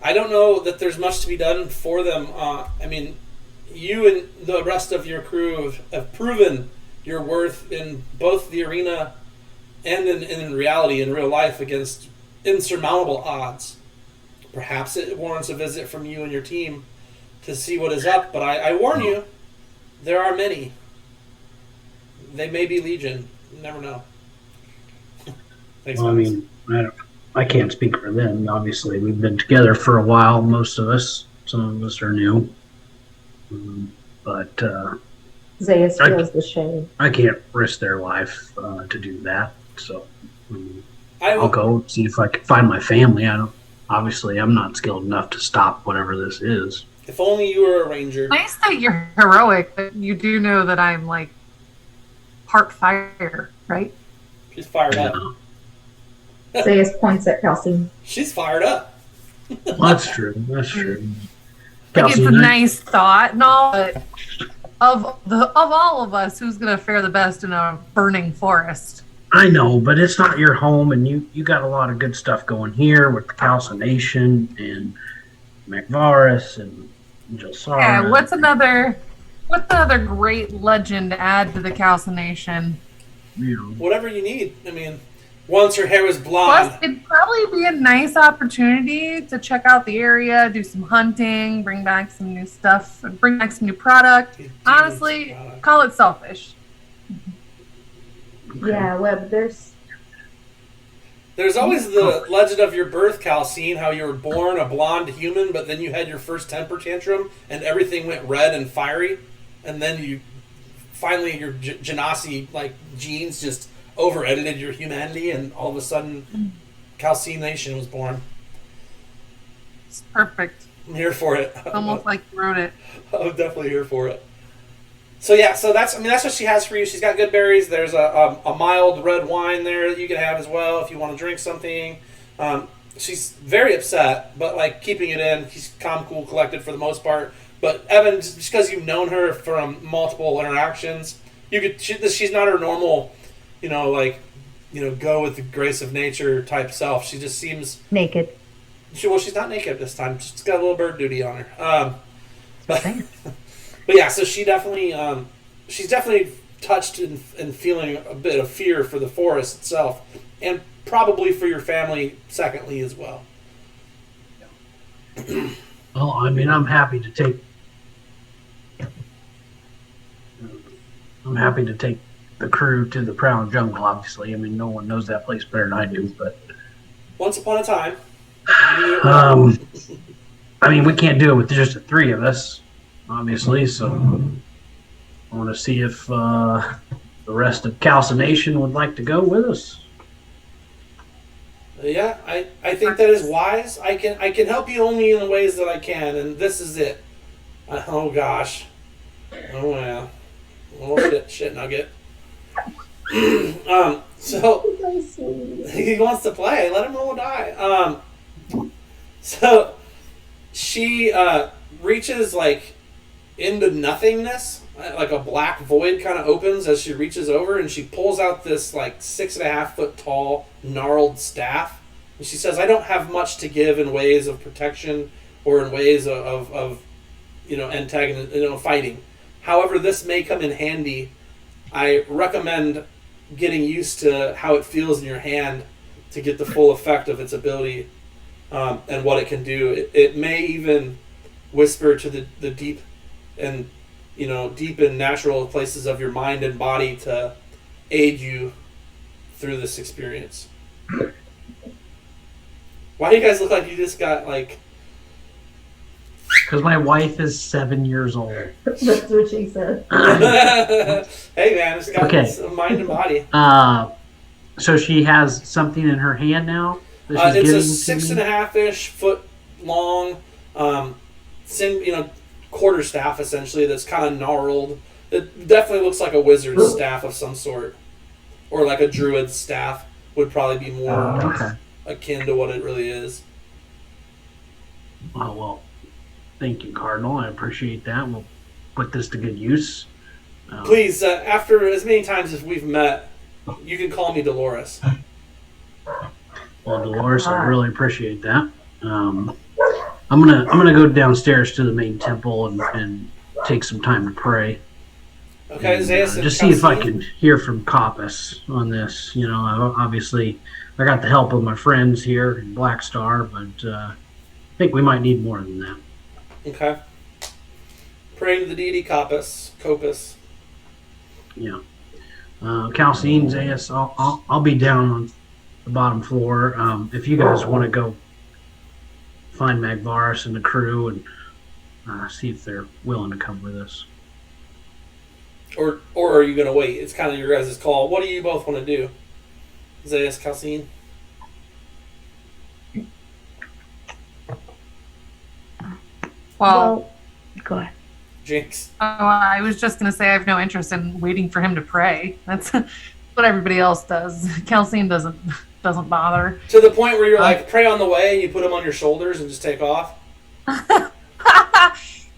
S1: I don't know that there's much to be done for them. I mean, you and the rest of your crew have proven your worth in both the arena and in reality, in real life, against insurmountable odds. Perhaps it warrants a visit from you and your team to see what is up, but I warn you, there are many. They may be legion. You never know. Thanks,
S7: Well, I mean, I can't speak for them. Obviously, we've been together for a while, most of us. Some of us are new. But
S4: Zayas feels the shame.
S7: I can't risk their life to do that. So I'll go see if I can find my family. Obviously, I'm not skilled enough to stop whatever this is.
S1: If only you were a ranger.
S6: Nice that you're heroic, but you do know that I'm like part fire, right?
S1: She's fired up.
S5: Zayas points at Kelsey.
S1: She's fired up.
S7: Well, that's true. That's true.
S6: Like, it's
S7: Kelsey,
S6: a nice thought and all, but of all of us, who's gonna fare the best in a burning forest?
S7: I know, but it's not your home, and you got a lot of good stuff going here with the calcination and MacVarus and Jelsara.
S6: Yeah, what's another great legend to add to the calcination?
S7: You know,
S1: Whatever you need. I mean, once her hair was blonde.
S6: Plus, it'd probably be a nice opportunity to check out the area, do some hunting, bring back some new stuff, and bring back some new product. Honestly, call it selfish.
S5: Yeah, Webb, there's
S1: always the legend of your birth, Calcine, how you were born a blonde human, but then you had your first temper tantrum, and everything went red and fiery, and then you finally your Genasi like genes just over-edited your humanity, and all of a sudden, Calcine Nation was born.
S6: It's perfect.
S1: I'm here for it.
S6: It's almost like you wrote it.
S1: I'm definitely here for it. So yeah, so that's what she has for you. She's got good berries. There's a mild red wine there that you can have as well if you want to drink something. She's very upset, but like keeping it in. She's calm, cool, collected for the most part. But Evan, just because you've known her from multiple interactions, she's not her normal, go with the grace of nature type self. She just seems
S5: naked.
S1: She's not naked this time. She's got a little bird duty on her. But yeah, so she's definitely touched and feeling a bit of fear for the forest itself, and probably for your family, secondly, as well.
S7: well, I mean, I'm happy to take the crew to the Prowling Jungle. Obviously, I mean, no one knows that place better than I do. But
S1: once upon a time,
S7: I mean, we can't do it with just the three of us. Obviously, so I want to see if the rest of Calcination would like to go with us.
S1: Yeah, I think that is wise. I can help you only in the ways that I can, and this is it. Oh gosh. Oh yeah. Oh shit nugget. So he wants to play. Let him roll a die. So she reaches like into nothingness, like a black void kind of opens as she reaches over, and she pulls out this like 6.5 foot tall gnarled staff, and she says, "I don't have much to give in ways of protection or in ways of antagonism, fighting. However, this may come in handy. I recommend getting used to how it feels in your hand to get the full effect of its ability and what it can do. It may even whisper to the deep and deep and natural places of your mind and body to aid you through this experience." Why do you guys look like you just got like?
S7: Because my wife is 7 years old.
S5: That's what she said.
S1: Hey man, it's got
S7: Okay.
S1: some mind and body.
S7: So she has something in her hand now. That
S1: It's
S7: she's
S1: a
S7: giving to me?
S1: 6.5-ish foot long, quarter staff essentially. That's kind of gnarled. It definitely looks like a wizard's staff of some sort, or like a druid's staff would probably be more
S7: Okay.
S1: akin to what it really is.
S7: Oh, well, thank you, Cardinal. I appreciate that. We'll put this to good use.
S1: Please, after as many times as we've met, you can call me Dolores.
S7: Well, Dolores, I really appreciate that. I'm gonna go downstairs to the main temple and take some time to pray.
S1: Okay,
S7: And,
S1: Zayas,
S7: just see if I can hear from Coppice on this. Obviously, I got the help of my friends here in Black Star, but I think we might need more than that.
S1: Okay. Praying to the deity Coppice.
S7: Yeah. Calcine, Zayas, I'll be down on the bottom floor. If you guys want to go find MacVarus and the crew and see if they're willing to come with us.
S1: Or are you going to wait? It's kind of your guys' call. What do you both want to do? Zayas Calcine?
S6: Well,
S4: go ahead.
S1: Jinx?
S6: I was just going to say I have no interest in waiting for him to pray. That's what everybody else does. Calcine doesn't bother.
S1: To the point where you're like, pray on the way, you put him on your shoulders and just take off?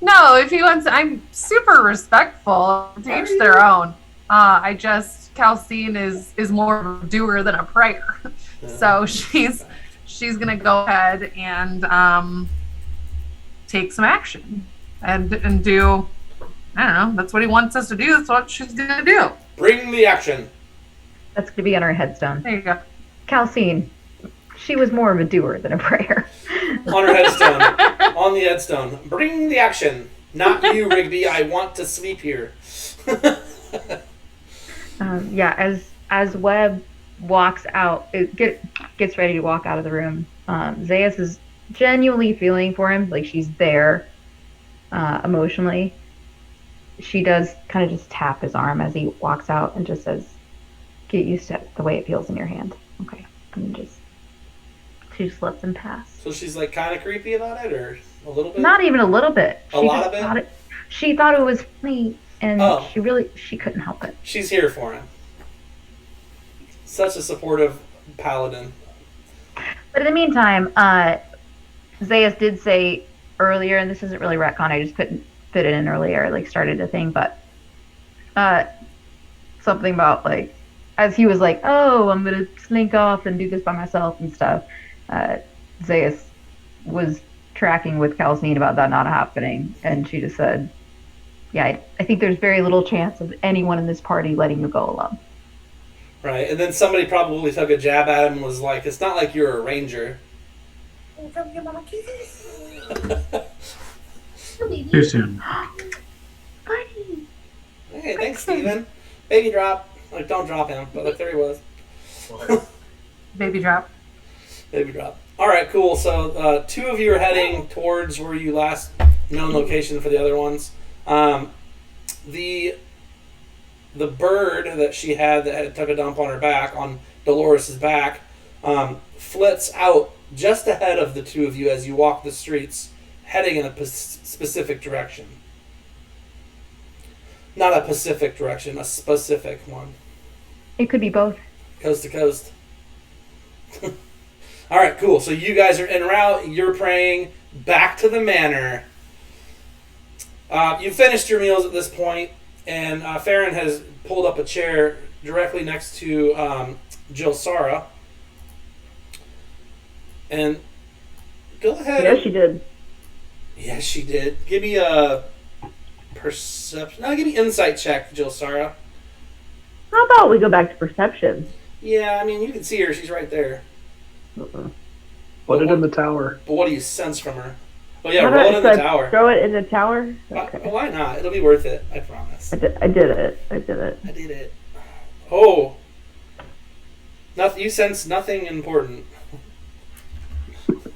S6: No, if he wants, I'm super respectful. To each their own. Calcine is more of a doer than a prayer. So she's gonna go ahead and take some action and do. I don't know. That's what he wants us to do. That's what she's gonna do.
S1: Bring the action.
S5: That's going to be on her headstone.
S6: There you go.
S5: Calcine, she was more of a doer than a prayer.
S1: On her headstone. On the headstone. Bring the action. Not you, Rigby. I want to sleep here.
S5: As Webb walks out, gets ready to walk out of the room, Zayas is genuinely feeling for him, like she's there emotionally. She does kind of just tap his arm as he walks out and just says, "Get used to the way it feels in your hand." Okay. And she just lets him pass.
S1: So she's like kind of creepy about it, or a little bit?
S5: Not even a little bit.
S1: A lot of it?
S5: She thought it was funny, and she couldn't help it.
S1: She's here for him. Such a supportive paladin.
S5: But in the meantime, Zayas did say earlier, and this isn't really retcon, I just couldn't fit it in earlier, like started a thing, but something about like, as he was like, "Oh, I'm gonna slink off and do this by myself and stuff," Zayas was tracking with Calcine about that not happening, and she just said, "Yeah, I think there's very little chance of anyone in this party letting you go alone."
S1: Right, and then somebody probably took a jab at him and was like, "It's not like you're a ranger."
S7: Too soon.
S4: Buddy.
S1: Hey, thanks, Steven. Baby drop. Like, don't drop him, but look, there he was.
S6: Baby drop.
S1: Baby drop. All right, cool. So two of you are heading towards where you last known location for the other ones. The bird that she had took a dump on her back, on Dolores' back, flits out just ahead of the two of you as you walk the streets, heading in a specific direction. Not a Pacific direction, a specific one.
S5: It could be both.
S1: Coast to coast. All right, cool. So you guys are en route. You're praying back to the manor. You've finished your meals at this point, and Farron has pulled up a chair directly next to Jill Sara. And go ahead.
S4: Yes, she did.
S1: Yes, she did. Give me a perception. No, give me insight check, Jill Sara.
S4: How about we go back to perception?
S1: Yeah, I mean, you can see her. She's right there.
S3: Put it in the tower.
S1: But what do you sense from her? Oh, yeah,
S4: How
S1: roll it
S4: about-
S1: in the
S4: so I
S1: tower.
S4: Throw it in the tower? Okay.
S1: Why not? It'll be worth it. I promise.
S4: I did it.
S1: I did it. Oh. Nothing. You sense nothing important.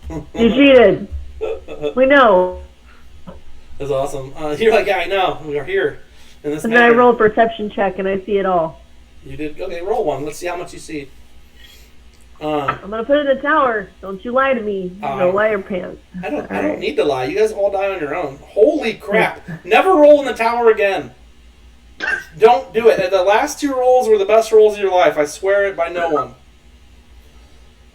S4: You cheated. We know.
S1: That's awesome. You're like, yeah, I know. We are here. In this
S4: And then I
S1: manner.
S4: roll a perception check and I see it all.
S1: You did? Okay, roll one. Let's see how much you see.
S4: I'm gonna put it in the tower. Don't you lie to me. No liar pants.
S1: I don't need to lie. You guys all die on your own. Holy crap. Never roll in the tower again. Don't do it. The last two rolls were the best rolls of your life. I swear it by no one.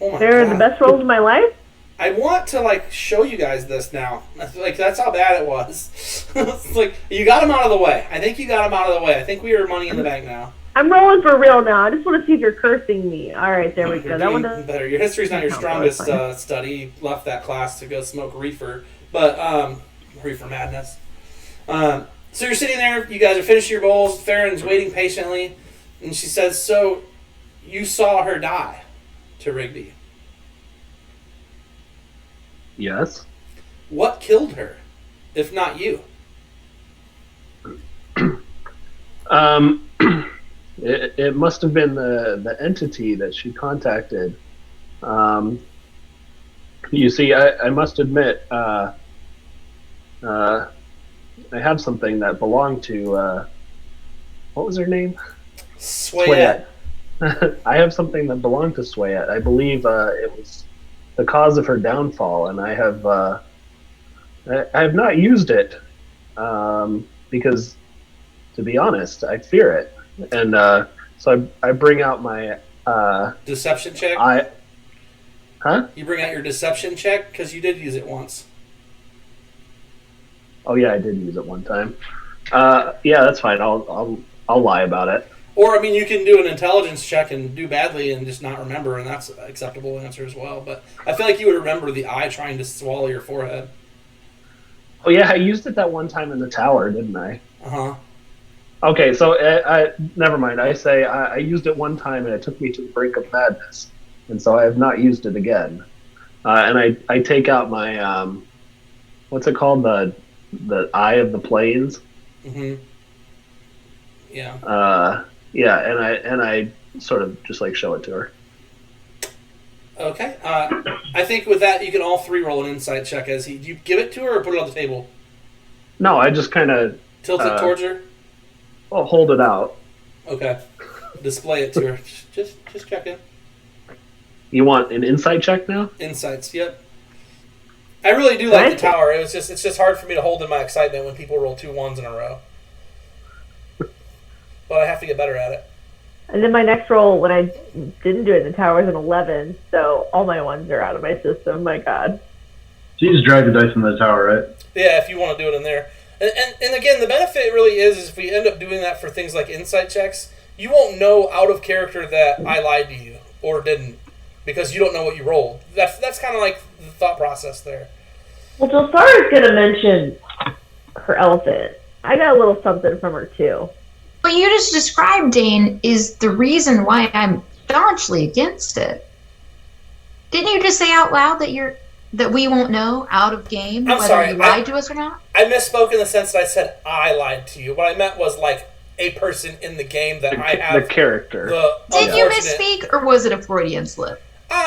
S1: Oh my
S4: They're
S1: God.
S4: the best rolls of my life?
S1: I want to, show you guys this now. That's how bad it was. It's like, you got him out of the way. I think you got him out of the way. I think we are money in the bank now.
S4: I'm rolling for real now. I just want to see if you're cursing me. Alright, there we
S1: You're
S4: go. That one
S1: doing
S4: doesn't
S1: better. Your history's not your
S4: count,
S1: strongest
S4: that's fine.
S1: study. You left that class to go smoke reefer. But, reefer madness. So you're sitting there. You guys are finishing your bowls. Farron's waiting patiently. And she says, "So, you saw her die to Rigby.
S3: Yes.
S1: What killed her, if not you?"
S3: It must have been the entity that she contacted. You see, I must admit, I have something that belonged to, what was her name?
S1: Swayette.
S3: I have something that belonged to Swayette. I believe it was the cause of her downfall, and I have not used it because, to be honest, I fear it. And so I bring out my
S1: deception check.
S3: Huh?
S1: You bring out your deception check because you did use it once.
S3: Oh yeah, I did use it one time. Yeah, that's fine. I'll lie about it.
S1: Or, I mean, you can do an intelligence check and do badly and just not remember, and that's an acceptable answer as well. But I feel like you would remember the eye trying to swallow your forehead.
S3: Oh, yeah, I used it that one time in the tower, didn't I?
S1: Uh-huh.
S3: Okay, so never mind. I say I used it one time, and it took me to the brink of madness. And so I have not used it again. And I take out my, what's it called? The Eye of the Plains?
S1: Mm-hmm. Yeah.
S3: Yeah, and I sort of just like show it to her.
S1: Okay. I think with that, you can all three roll an insight check. Do you give it to her or put it on the table?
S3: No, I just kind of
S1: tilt it towards her.
S3: Well, hold it out.
S1: Okay. Display it to her. Just check in.
S3: You want an insight check now?
S1: Insights. Yep. I really do like the tower. It's just hard for me to hold in my excitement when people roll 2 1s in a row. But I have to get better at it.
S4: And then my next roll, when I didn't do it in the tower, was an 11. So all my 1s are out of my system. My God.
S2: So you just drag the dice in the tower, right?
S1: Yeah, if you want to do it in there. And again, the benefit really is if we end up doing that for things like insight checks, you won't know out of character that I lied to you or didn't because you don't know what you rolled. That's kind of like the thought process there.
S4: Well, Jelsara's going to mention her elephant. I got a little something from her, too.
S5: What you just described, Dane, is the reason why I'm staunchly against it. Didn't you just say out loud that we won't know out of game whether you lied to us or not?
S1: I misspoke in the sense that I said I lied to you. What I meant was like a person in the game that I have.
S3: The character.
S5: Did you misspeak, or was it a Freudian slip?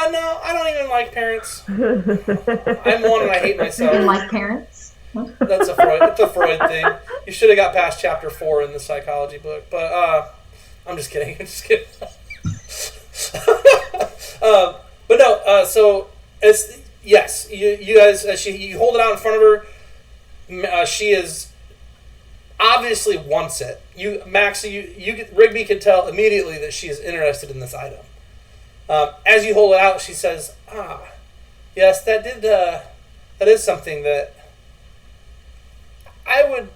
S1: No, I don't even like parents. I'm one and I hate myself.
S5: You didn't like parents?
S1: It's a Freud thing. You should have got past chapter 4 in the psychology book, but I'm just kidding. But no. So it's yes. You guys. You hold it out in front of her. She is obviously wants it. Max. Rigby can tell immediately that she is interested in this item. As you hold it out, she says, yes, that is something that I would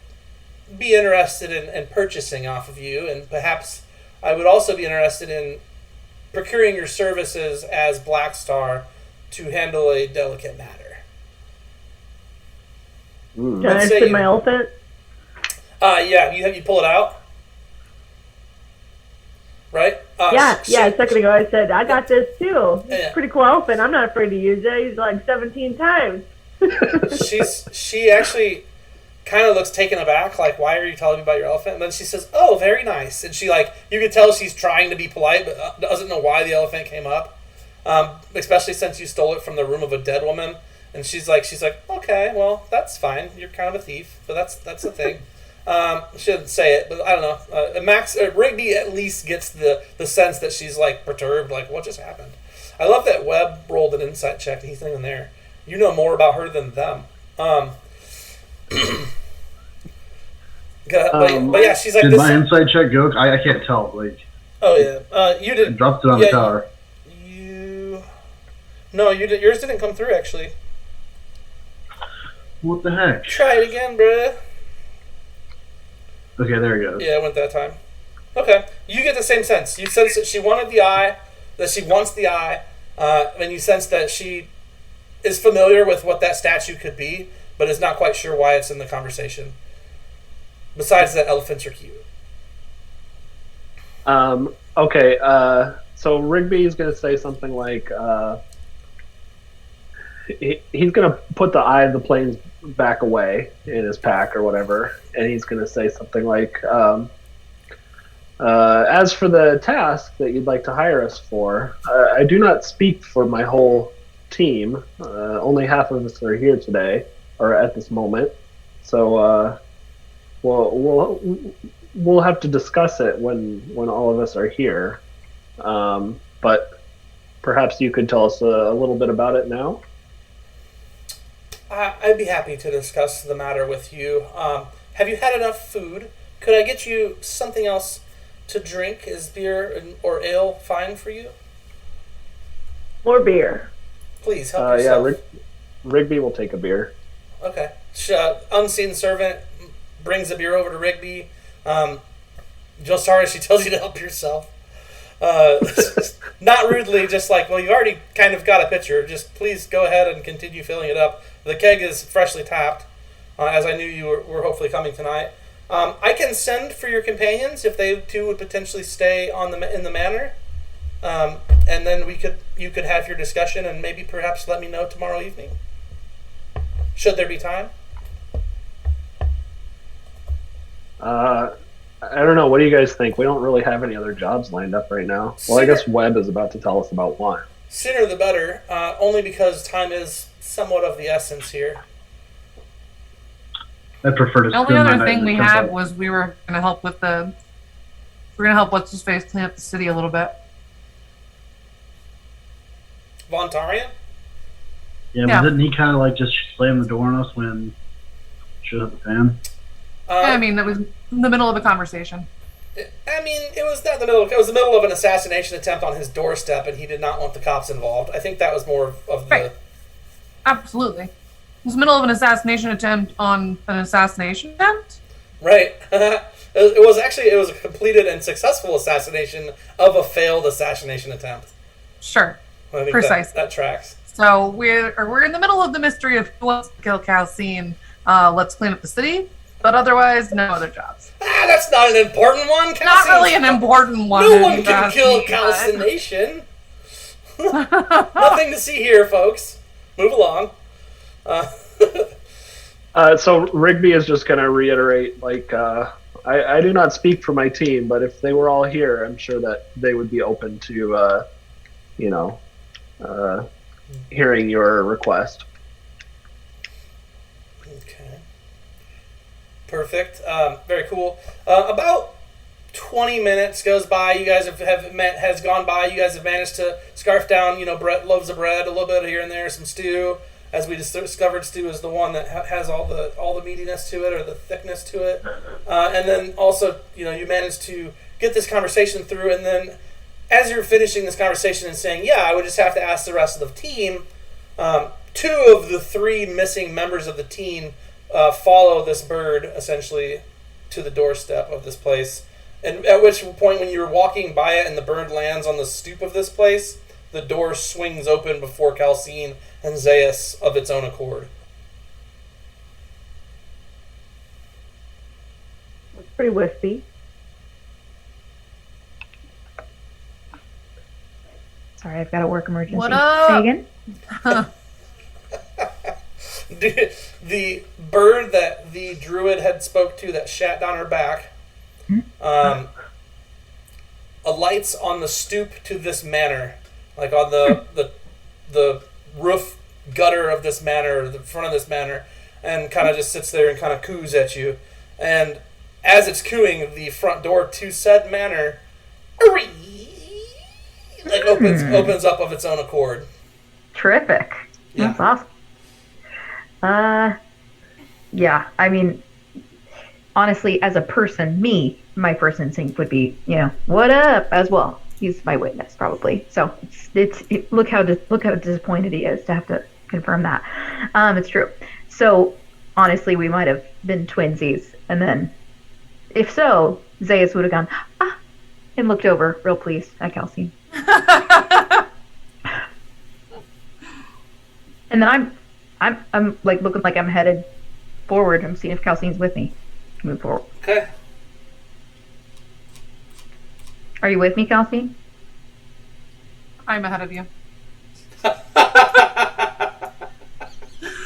S1: be interested in purchasing off of you, and perhaps I would also be interested in procuring your services as Black Star to handle a delicate matter.
S4: Can I spin my elephant?
S1: Yeah, you pull it out? Right?
S4: Yeah, a second ago I said, I got this too. It's a pretty cool elephant. I'm not afraid to use it. He's like 17 times.
S1: She actually kind of looks taken aback, like, why are you telling me about your elephant? And then she says, oh, very nice. And she, like, you can tell she's trying to be polite, but doesn't know why the elephant came up. Especially since you stole it from the room of a dead woman. And she's like, okay, well, that's fine. You're kind of a thief, but that's the thing. She didn't say it, but I don't know. Rigby at least gets the sense that she's like perturbed, like what just happened. I love that Webb rolled an insight check and he's not even there. You know more about her than them. But yeah, she's like.
S2: Did my insight check go? I can't tell. Like.
S1: Oh yeah, you did.
S2: I dropped it on the tower.
S1: No, you did. Yours didn't come through actually.
S2: What the heck?
S1: Try it again, bruh.
S2: Okay, there it goes.
S1: Yeah, it went that time. Okay, you get the same sense. You sense that she wanted the eye, that she wants the eye, and you sense that she is familiar with what that statue could be, but is not quite sure why it's in the conversation. Besides that elephants are cute.
S3: Okay, so Rigby is going to say something like, he's going to put the Eye of the Plains back away in his pack or whatever, and he's going to say something like, as for the task that you'd like to hire us for, I do not speak for my whole team. Only half of us are here today, or at this moment. So we'll have to discuss it when all of us are here. but perhaps you could tell us a little bit about it now.
S1: I'd be happy to discuss the matter with you. Have you had enough food? Could I get you something else to drink? Is beer or ale fine for you?
S4: More beer.
S1: Please help yourself.
S3: Rigby will take a beer.
S1: Okay. Unseen servant brings a beer over to Rigby. Josara, she tells you to help yourself. Not rudely, just like, well, you've already kind of got a pitcher. Just please go ahead and continue filling it up. The keg is freshly tapped, as I knew you were hopefully coming tonight. I can send for your companions if they too would potentially stay in the manor, and then you could have your discussion and maybe perhaps let me know tomorrow evening. Should there be time?
S3: I don't know. What do you guys think? We don't really have any other jobs lined up right now. Well, I guess Webb is about to tell us about one.
S1: Sooner the better, only because time is somewhat of the essence here.
S2: I prefer to.
S6: The only other thing we had was we were going to help what's his face clean up the city a little bit.
S1: Vontarian?
S2: Yeah, but didn't he kind of like just slam the door on us when shit hit the fan?
S6: I mean, that was in the middle of a conversation.
S1: I mean, it was not the middle. It was the middle of an assassination attempt on his doorstep, and he did not want the cops involved. I think that was more of the.
S6: Right. Absolutely. It was the middle of an assassination attempt on an assassination attempt.
S1: Right. It was a completed and successful assassination of a failed assassination attempt.
S6: Sure.
S1: I think
S6: precisely.
S1: That tracks.
S6: So we're in the middle of the mystery of who wants to kill Calcine. Let's clean up the city. But otherwise, no other jobs.
S1: That's not an important one.
S6: Not really an important one.
S1: No one can kill calcination. Nothing to see here, folks. Move along.
S3: So Rigby is just going to reiterate, like, I do not speak for my team, but if they were all here, I'm sure that they would be open to, hearing your request.
S1: Perfect. Very cool. About 20 minutes goes by. You guys has gone by. You guys have managed to scarf down, loaves of bread, a little bit here and there, some stew. As we discovered, stew is the one that has all the meatiness to it or the thickness to it. And then also, you managed to get this conversation through. And then, as you're finishing this conversation and saying, "Yeah, I would just have to ask the rest of the team," 2 of the 3 missing members of the team follow this bird essentially to the doorstep of this place, and at which point when you're walking by it and the bird lands on the stoop of this place, the door swings open before Calcine and Zaius of its own accord.
S4: That's pretty wispy.
S5: Sorry, I've got a work emergency.
S6: What up?
S5: Say again?
S1: The bird that the druid had spoke to that shat down her back alights on the stoop to this manor, like on the roof gutter of this manor, the front of this manor, and kind of just sits there and kind of coos at you. And as it's cooing, the front door to said manor opens up of its own accord.
S5: Terrific.
S1: Yeah.
S5: That's awesome. Yeah, I mean, honestly, as a person, my first instinct would be, what up as well. He's my witness, probably. So look how disappointed he is to have to confirm that. It's true. So honestly, we might have been twinsies, and then, if so, Zaius would have gone and looked over, real pleased at Calcine. And then I'm like looking like I'm headed forward. I'm seeing if Calcine's with me. Move forward.
S1: Okay.
S5: Are you with me, Calcine?
S6: I'm ahead of you.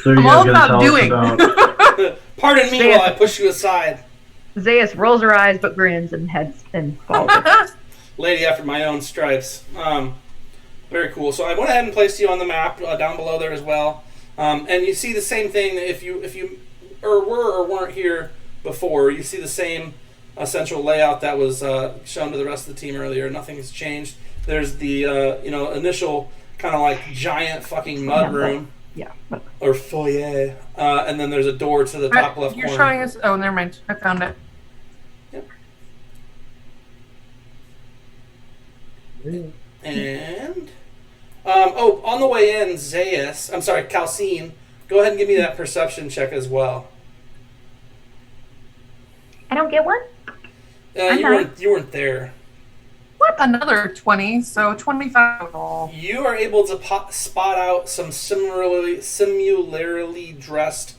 S2: So you
S6: I'm
S2: guys
S6: all
S2: gonna
S6: about
S2: tell
S6: doing.
S2: us about
S1: Pardon me while I push you aside.
S5: Zaius rolls her eyes but grins and heads and follows.
S1: Lady after my own stripes. Very cool. So I went ahead and placed you on the map down below there as well. And you see the same thing if you were or weren't here before. You see the same central layout that was shown to the rest of the team earlier. Nothing has changed. There's the initial kind of like giant fucking mud room.
S5: Yeah.
S1: Or foyer. And then there's a door to the top left
S6: You're
S1: corner.
S6: showing us. Oh, never mind. I found it.
S1: Yep. And on the way in, Calcine, go ahead and give me that perception check as well.
S5: I don't get one?
S1: You weren't there.
S6: What? Another 20, so 25 total.
S1: You are able to spot out some similarly dressed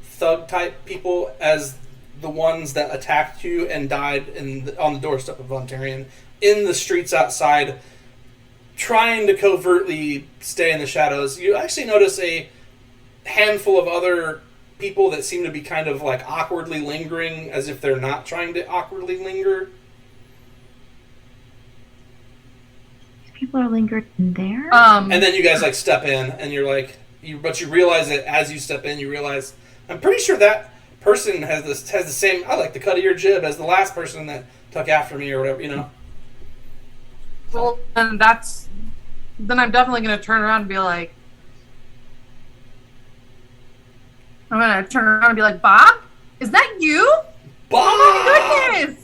S1: thug type people as the ones that attacked you and died on the doorstep of Vontarian in the streets outside, trying to covertly stay in the shadows. You actually notice a handful of other people that seem to be kind of like awkwardly lingering as if they're not trying to awkwardly linger.
S5: People are lingered in there?
S1: And then you guys like step in and you're like, but you realize that as you step in, you realize, I'm pretty sure that person has the same, I like the cut of your jib as the last person that took after me or whatever, you know?
S6: Well, and then I'm definitely going to turn around and be like, Bob? Is that you?
S1: Bob!
S6: Oh my goodness!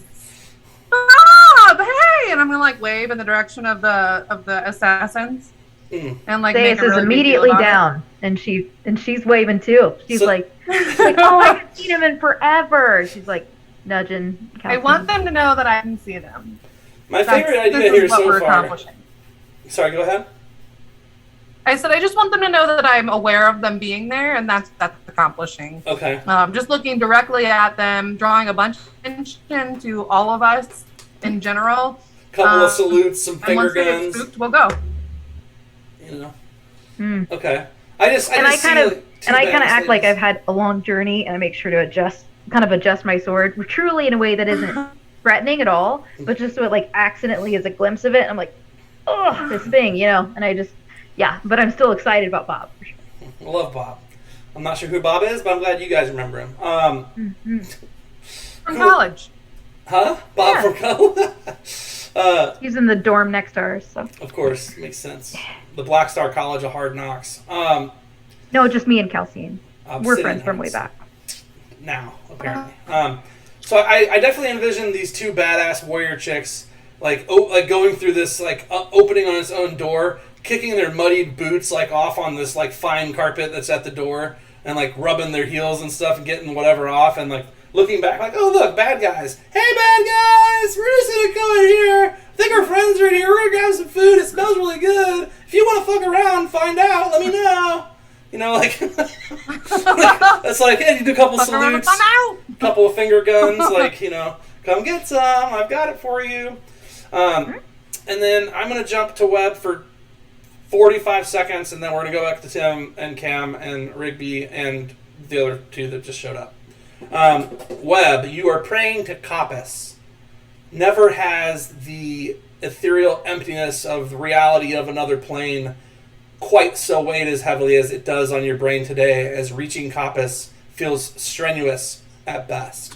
S6: Bob, hey! And I'm gonna wave in the direction of the assassins, and make
S5: Zeus
S6: a really
S5: is immediately
S6: big deal
S5: down, and she's waving too. She's like, oh, I haven't seen him in forever. She's like nudging.
S6: I want them to know that I can see them.
S1: My favorite idea here so far.
S6: Accomplishing.
S1: Sorry, go ahead.
S6: I said I just want them to know that I'm aware of them being there, and that's accomplishing.
S1: Okay.
S6: Just looking directly at them, drawing a bunch of attention to all of us in general.
S1: Couple of salutes, some finger
S6: once they get
S1: guns.
S6: spooked, we'll go.
S1: You know. Okay. I kind of
S5: act like I've had a long journey, and I make sure to adjust my sword, truly in a way that isn't threatening at all, but just so it accidentally is a glimpse of it. I'm like, oh, this thing, and I just. Yeah, but I'm still excited about Bob. For sure.
S1: I love Bob. I'm not sure who Bob is, but I'm glad you guys remember him.
S6: From college.
S1: Huh? Bob from college?
S5: He's in the dorm next to ours, so.
S1: Of course, makes sense. The Black Star College of Hard Knocks.
S5: No, just me and Calcine. We're friends from way back.
S1: Now, apparently. So I definitely envision these two badass warrior chicks, going through this, opening on its own door, kicking their muddied boots off on this fine carpet that's at the door, and rubbing their heels and stuff and getting whatever off, and looking back oh look, bad guys. Hey bad guys, we're just gonna go in here. I think our friends are in here. We're gonna grab some food. It smells really good. If you want to fuck around, find out. Let me know. It's hey, you do a couple salutes, a couple of finger guns, come get some. I've got it for you. And then I'm gonna jump to Webb for 45 seconds, and then we're going to go back to Tim and Cam and Rigby and the other two that just showed up. Webb, you are praying to Coppice. Never has the ethereal emptiness of the reality of another plane quite so weighed as heavily as it does on your brain today, as reaching Coppice feels strenuous at best.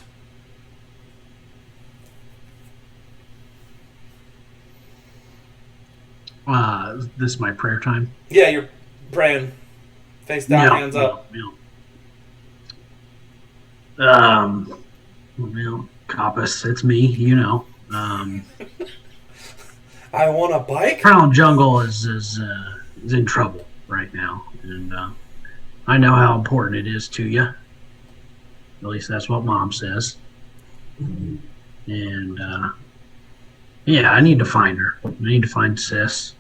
S7: This is my prayer time.
S1: Yeah, you're praying. Face down, hands up.
S7: Coppice, it's me,
S1: I want a bike?
S7: Crown Jungle is in trouble right now, and I know how important it is to you. At least that's what Mom says. And yeah, I need to find her. I need to find Sis.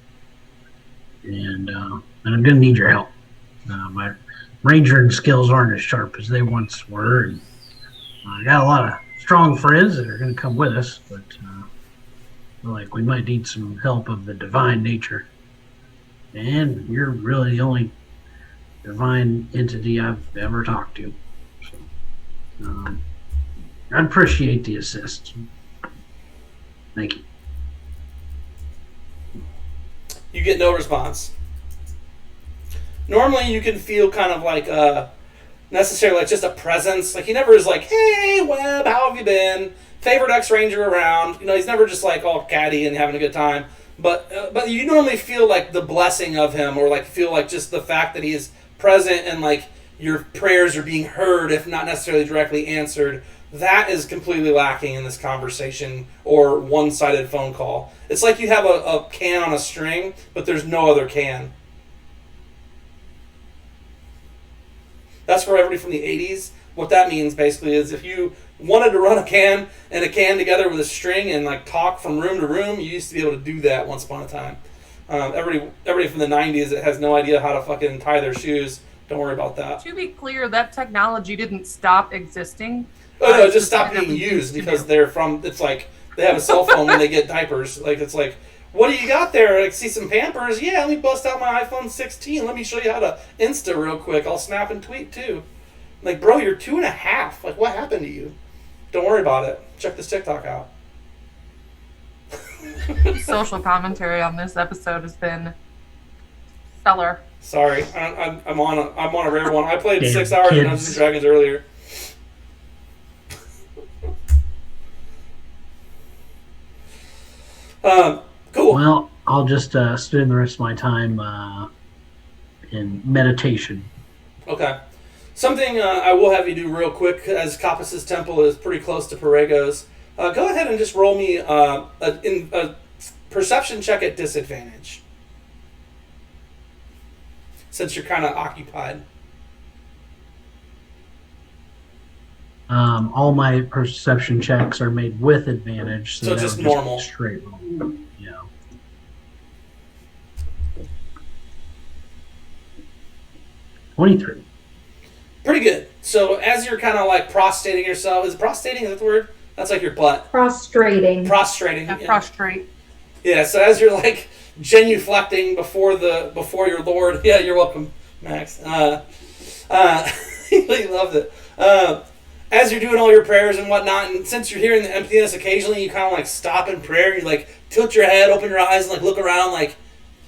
S7: And I'm going to need your help. My rangering skills aren't as sharp as they once were. And I got a lot of strong friends that are going to come with us, but we might need some help of the divine nature. And you're really the only divine entity I've ever talked to. So, I appreciate the assist. Thank you.
S1: You get no response. Normally you can feel kind of necessarily just a presence. He never is hey, Webb, how have you been? favorite ex-ranger around. You know, he's never just like all catty and having a good time. But you normally feel like the blessing of him, or like feel like just the fact that he is present and like your prayers are being heard, if not necessarily directly answered. That is completely lacking in this conversation or one-sided phone call. It's like you have a can on a string, but there's no other can. That's for everybody from the 80s. What that means basically is if you wanted to run a can and a can together with a string and like talk from room to room, you used to be able to do that once upon a time. Everybody from the 90s that has no idea how to fucking tie their shoes, don't worry about that.
S6: To be clear, that technology didn't stop existing.
S1: Oh no, it just stopped being used because they're from, it's like, they have a cell phone when they get diapers. Like, it's like, what do you got there? Like, see some Pampers? Yeah, let me bust out my iPhone 16. Let me show you how to Insta real quick. I'll snap and tweet too. Like, bro, you're 2.5. Like, what happened to you? Don't worry about it. Check this TikTok out.
S6: Social commentary on this episode has been stellar.
S1: Sorry, I'm on a rare one. I played
S7: Damn
S1: 6 hours of
S7: kids.
S1: Dungeons and Dragons earlier. Cool.
S7: Well, I'll just spend the rest of my time in meditation.
S1: Okay. Something I will have you do real quick, as Kappas' temple is pretty close to Perego's. Go ahead and just roll me a perception check at disadvantage. Since you're kind of occupied.
S7: All my perception checks are made with advantage.
S1: So
S7: that
S1: just
S7: would be
S1: normal.
S7: Straight roll. Yeah. $23.
S1: Pretty good. So as you're kind of like prostrating yourself, is prostrating, is that the word? That's like your butt.
S5: Prostrating.
S1: Prostrating.
S6: Yeah,
S1: Yeah.
S6: prostrate.
S1: Yeah, so as you're like genuflecting before your Lord, yeah, you're welcome, Max. He loved it. As you're doing all your prayers and whatnot, and since you're hearing the emptiness, occasionally you kind of like stop in prayer. You like tilt your head, open your eyes, and like look around. Like,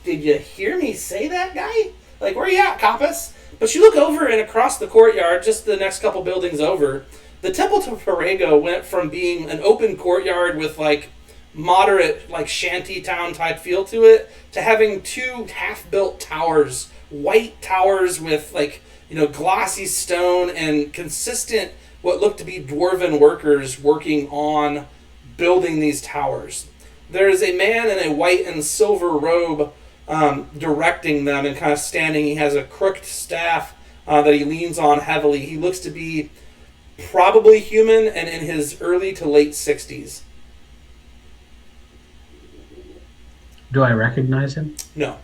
S1: did you hear me say that, guy? Like, where you at, Kappas? But you look over and across the courtyard, just the next couple buildings over, the Temple to Perego went from being an open courtyard with like moderate like shanty town type feel to it to having two half-built towers, white towers with like, you know, glossy stone and consistent what looked to be dwarven workers working on building these towers. There is a man in a white and silver robe directing them and kind of standing. He has a crooked staff that he leans on heavily. He looks to be probably human and in his early to late 60s.
S7: Do I recognize him?
S1: No.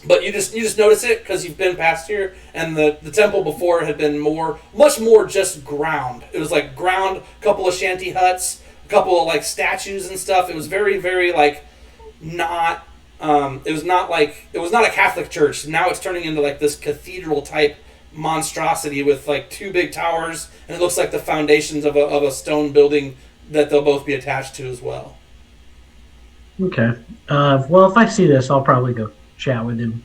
S1: But you just notice it because you've been past here, and the temple before had been much more just ground. It was like ground, a couple of shanty huts, a couple of like statues and stuff. It was very, very like not. It was not a Catholic church. Now it's turning into like this cathedral type monstrosity with like two big towers, and it looks like the foundations of a stone building that they'll both be attached to as well.
S7: Okay. Well, if I see this, I'll probably go chat with him.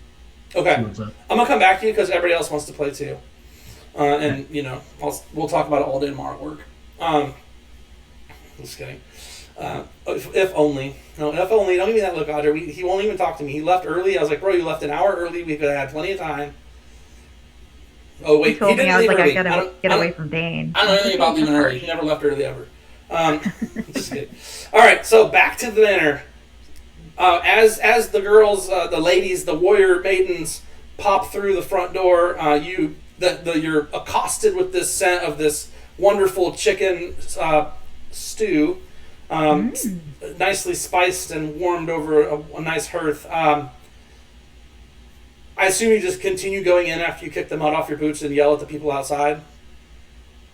S1: Okay.
S7: See what's up.
S1: I'm gonna come back to you because everybody else wants to play too, and you know we'll talk about it all day tomorrow at work. Just kidding. If only. No, if only. Don't give me that look, Audrey. He won't even talk to me. He left early. I was like, bro, you left an hour early. We could have had plenty of time. Oh wait,
S5: He told me,
S1: didn't
S5: I was
S1: leave
S5: like,
S1: early.
S5: I gotta get away from Dane.
S1: I don't know anything about leaving early. He never left early ever. Just kidding. All right, so back to the dinner. As the girls, the ladies, the warrior maidens pop through the front door, you're accosted with this scent of this wonderful chicken stew, nicely spiced and warmed over a nice hearth. I assume you just continue going in after you kick the mud off your boots and yell at the people outside.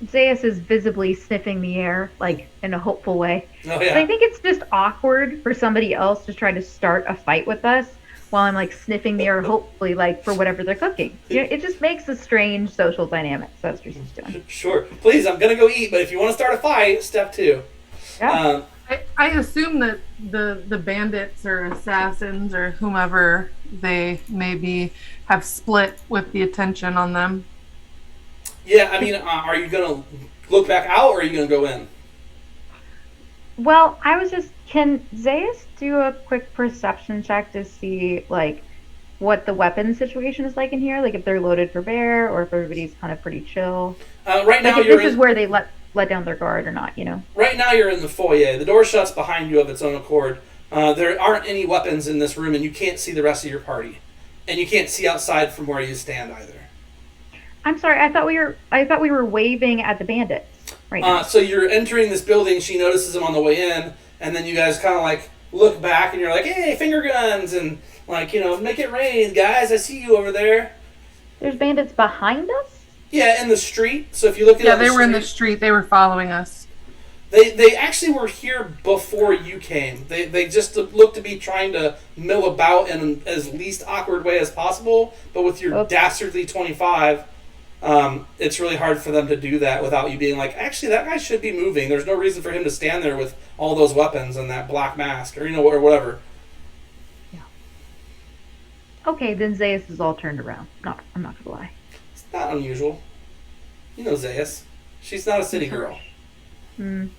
S5: Zaius is visibly sniffing the air, like in a hopeful way.
S1: Oh
S5: But I
S1: yeah.
S5: think it's just awkward for somebody else to try to start a fight with us while I'm like sniffing the air, hopefully like for whatever they're cooking. You know, it just makes a strange social dynamic. So that's what she's doing.
S1: Sure. Please, I'm gonna go eat, but if you want to start a fight, step two.
S5: Yeah.
S6: I assume that the bandits or assassins or whomever they may be have split with the attention on them.
S1: Yeah, I mean, are you gonna look back out or are you gonna go in?
S5: Well, can Zayas do a quick perception check to see, like, what the weapon situation is like in here? Like, if they're loaded for bear or if everybody's kind of pretty chill?
S1: Right now,
S5: like, if this is where they let down their guard or not, you know?
S1: Right now, you're in the foyer. The door shuts behind you of its own accord. There aren't any weapons in this room, and you can't see the rest of your party. And you can't see outside from where you stand either.
S5: I'm sorry, I thought we were waving at the bandits right now.
S1: So you're entering this building, she notices them on the way in, and then you guys kind of like look back and you're like, hey, finger guns, and like, make it rain, guys, I see you over there.
S5: There's bandits behind us?
S1: Yeah, in the street. So if you look at
S6: they were in the street, they were following us.
S1: They actually were here before you came. They just look to be trying to mill about in as least awkward way as possible, but with your dastardly 25, it's really hard for them to do that without you being like, actually, that guy should be moving. There's no reason for him to stand there with all those weapons and that black mask, or or whatever.
S5: Yeah. Okay, then Zayas is all turned around. I'm not gonna lie.
S1: It's not unusual. You know Zayas. She's not a city girl.
S5: Let's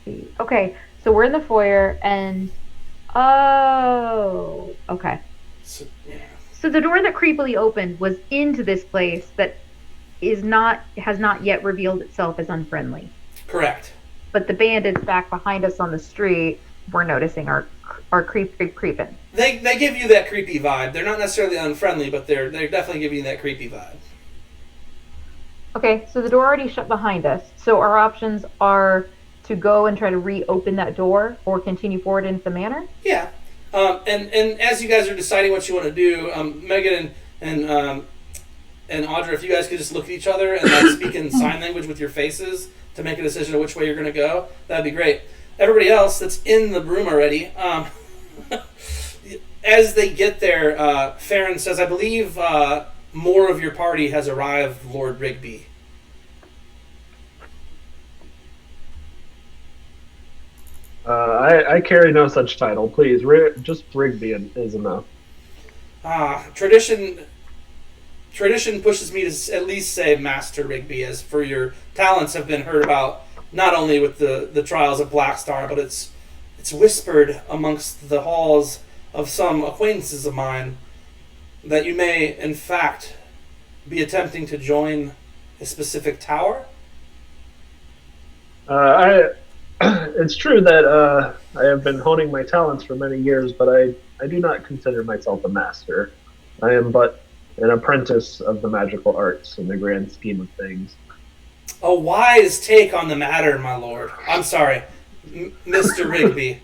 S5: see. Okay, so we're in the foyer, and okay.
S1: So, yeah.
S5: So the door that creepily opened was into this place that has not yet revealed itself as unfriendly.
S1: Correct.
S5: But the bandits back behind us on the street, we're noticing are creeping.
S1: They give you that creepy vibe. They're not necessarily unfriendly, but they're definitely giving you that creepy vibe.
S5: Okay, so the door already shut behind us. So our options are to go and try to reopen that door or continue forward into the manor?
S1: Yeah. And as you guys are deciding what you want to do, Megan and Audra, if you guys could just look at each other and like speak in sign language with your faces to make a decision of which way you're going to go, that'd be great. Everybody else that's in the room already, as they get there, Farron says, I believe more of your party has arrived, Lord Rigby.
S3: I carry no such title. Please, just Rigby is enough.
S1: Tradition pushes me to at least say Master Rigby, as for your talents have been heard about, not only with the trials of Blackstar, but it's whispered amongst the halls of some acquaintances of mine that you may, in fact, be attempting to join a specific tower?
S3: It's true that I have been honing my talents for many years, but I do not consider myself a master. I am but an apprentice of the magical arts in the grand scheme of things.
S1: A wise take on the matter, my lord. I'm sorry, Mr. Rigby.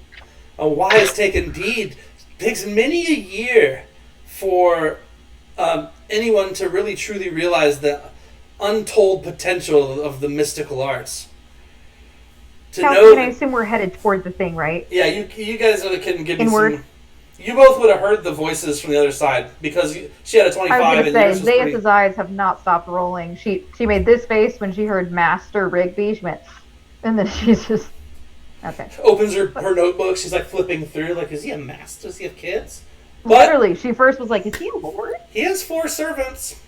S1: A wise take indeed. Takes many a year for anyone to really truly realize the untold potential of the mystical arts.
S5: Kelsey, I assume we're headed toward the thing, right?
S1: Yeah, you guys can give
S5: Inward.
S1: me some. You both would have heard the voices from the other side because she had a 25.
S5: I was going to say, Zayas'
S1: pretty...
S5: eyes have not stopped rolling. She made this face when she heard Master Rigby. She went, and then she's just okay.
S1: Opens her notebook. She's like flipping through, like, is he a master? Does he have kids? But
S5: literally, she first was like, is he a lord?
S1: He has 4 servants.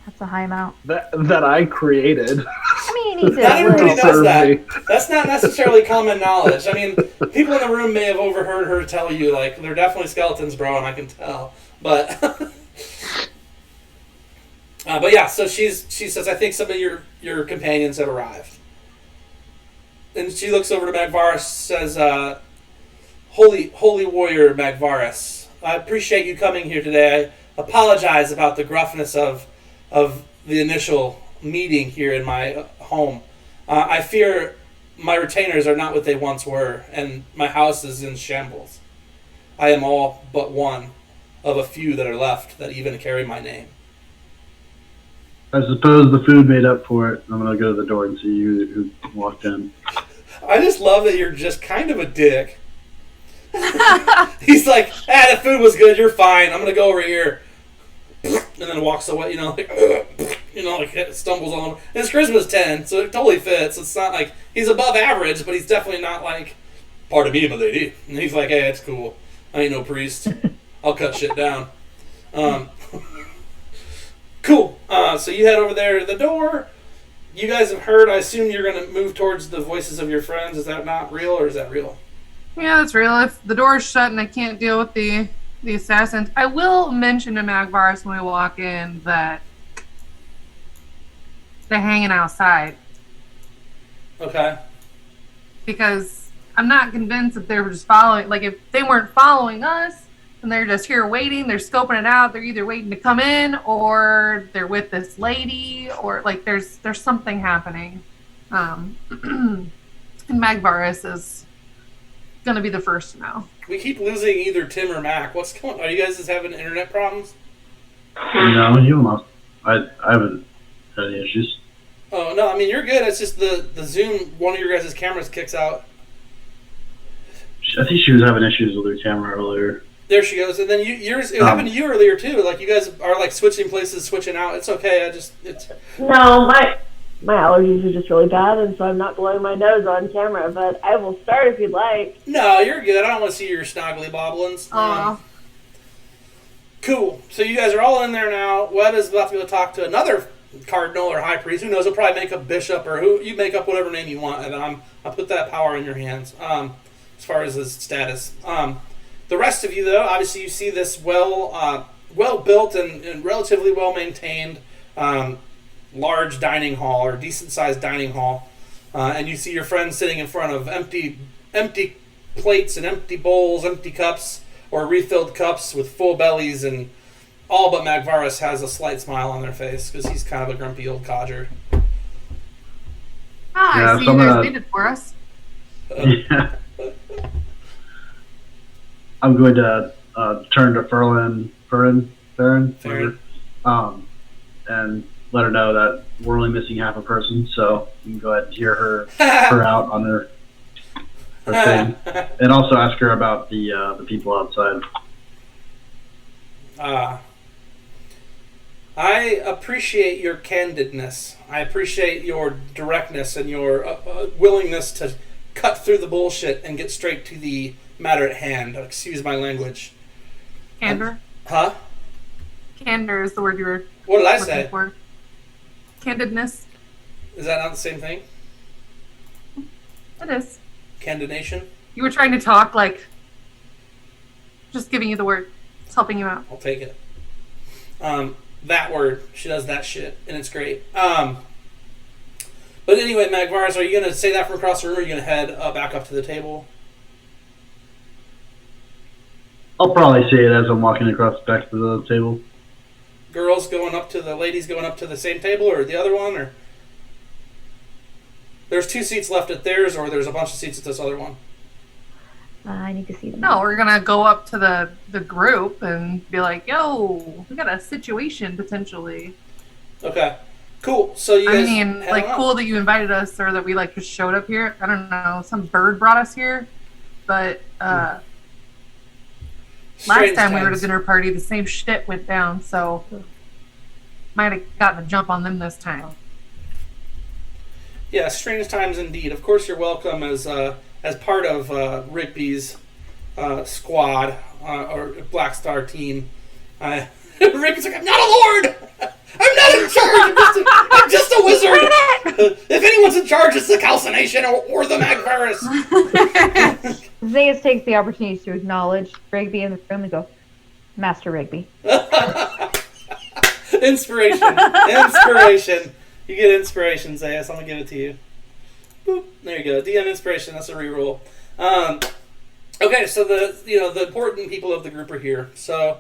S5: That's a high amount.
S3: That I created.
S5: I mean, he did.
S1: Not everybody does that.
S3: Me.
S1: That's not necessarily common knowledge. I mean, people in the room may have overheard her tell you, like, they're definitely skeletons, bro, and I can tell. But, but yeah. So she says, I think some of your companions have arrived, and she looks over to Magvaris, says, Holy warrior Magvaris, I appreciate you coming here today. I apologize about the gruffness of the initial meeting here in my home. I fear my retainers are not what they once were, and my house is in shambles. I am all but one of a few that are left that even carry my name.
S2: I suppose the food made up for it. I'm going to go to the door and see who walked in.
S1: I just love that you're just kind of a dick. He's like, the food was good, you're fine, I'm going to go over here. And then walks away, like stumbles on him. His charisma's 10, so it totally fits. It's not like he's above average, but he's definitely not like, pardon me, my lady. And he's like, hey, it's cool. I ain't no priest. I'll cut shit down. Cool. So you head over there to the door. you guys have heard. I assume you're going to move towards the voices of your friends. Is that not real, or is that real?
S6: Yeah, that's real. If the door is shut and I can't deal with the assassins, I will mention to Magvaris when we walk in that they're hanging outside.
S1: Okay.
S6: Because I'm not convinced that they were just following. Like, if they weren't following us and they're just here waiting, they're scoping it out, they're either waiting to come in or they're with this lady, or like there's something happening. And Magvaris is going to be the first to know.
S1: We keep losing either Tim or Mac. What's going on? Are you guys just having internet problems?
S2: No, you lost. I haven't had any issues.
S1: Oh, no, I mean, you're good. It's just the Zoom, one of your guys' cameras kicks out.
S2: I think she was having issues with her camera earlier.
S1: There she goes. And then yours, it happened to you earlier, too. Like, you guys are, like, switching places, switching out. It's okay.
S4: No, my allergies are just really bad, and so I'm not blowing my nose on camera, but I will start if you'd like.
S1: No, you're good. I don't want to see your snoggly bobblins. Cool. So you guys are all in there now. Webb is about to be able to talk to another cardinal or high priest. Who knows? He'll probably make up bishop, or you make up whatever name you want, and I'll put that power in your hands as far as his status. The rest of you, though, obviously you see this well-built and relatively well-maintained large dining hall, or decent-sized dining hall, and you see your friends sitting in front of empty plates and empty bowls, empty cups, or refilled cups with full bellies, and all but Magvaris has a slight smile on their face because he's kind of a grumpy old codger.
S6: I see you guys made it for us.
S2: Yeah. I'm going to turn to Farron, and let her know that we're only missing half a person, so you can go ahead and hear her out on her thing, and also ask her about the people outside.
S1: I appreciate your candidness. I appreciate your directness and your willingness to cut through the bullshit and get straight to the matter at hand. Excuse my language.
S6: Candor?
S1: Huh?
S6: Candor is the word you were
S1: What did I
S6: looking
S1: say?
S6: for. Candidness.
S1: Is that not the same thing?
S6: It is.
S1: Candidation?
S6: You were trying to talk like... Just giving you the word. It's helping you out.
S1: I'll take it. That word. She does that shit, and it's great. But anyway, Magvaris, are you going to say that from across the room, or are you going to head back up to the table?
S2: I'll probably say it as I'm walking across back to the table.
S1: Ladies going up to the same table, or the other one, or... There's 2 seats left at theirs, or there's a bunch of seats at this other one?
S5: I need to see them.
S6: No, we're going to go up to the group and be like, yo, we got a situation potentially.
S1: Okay. Cool. So you guys...
S6: I mean, like, cool that you invited us, or that we, like, just showed up here. I don't know. Some bird brought us here. But, last time we were at a dinner party, the same shit went down, so might have gotten a jump on them this time.
S1: Yeah, strange times indeed. Of course, you're welcome as part of Rigby's squad or Black Star team. Rigby's like, I'm not a lord. I'm not in charge. I'm just a wizard. If anyone's in charge, it's the Calcination or the Magvaris.
S5: Zayas takes the opportunity to acknowledge Rigby in the room and go, Master Rigby.
S1: Inspiration. You get inspiration, Zayas. I'm going to give it to you. Boop. There you go. DM inspiration. That's a reroll. Okay, so the important people of the group are here. So,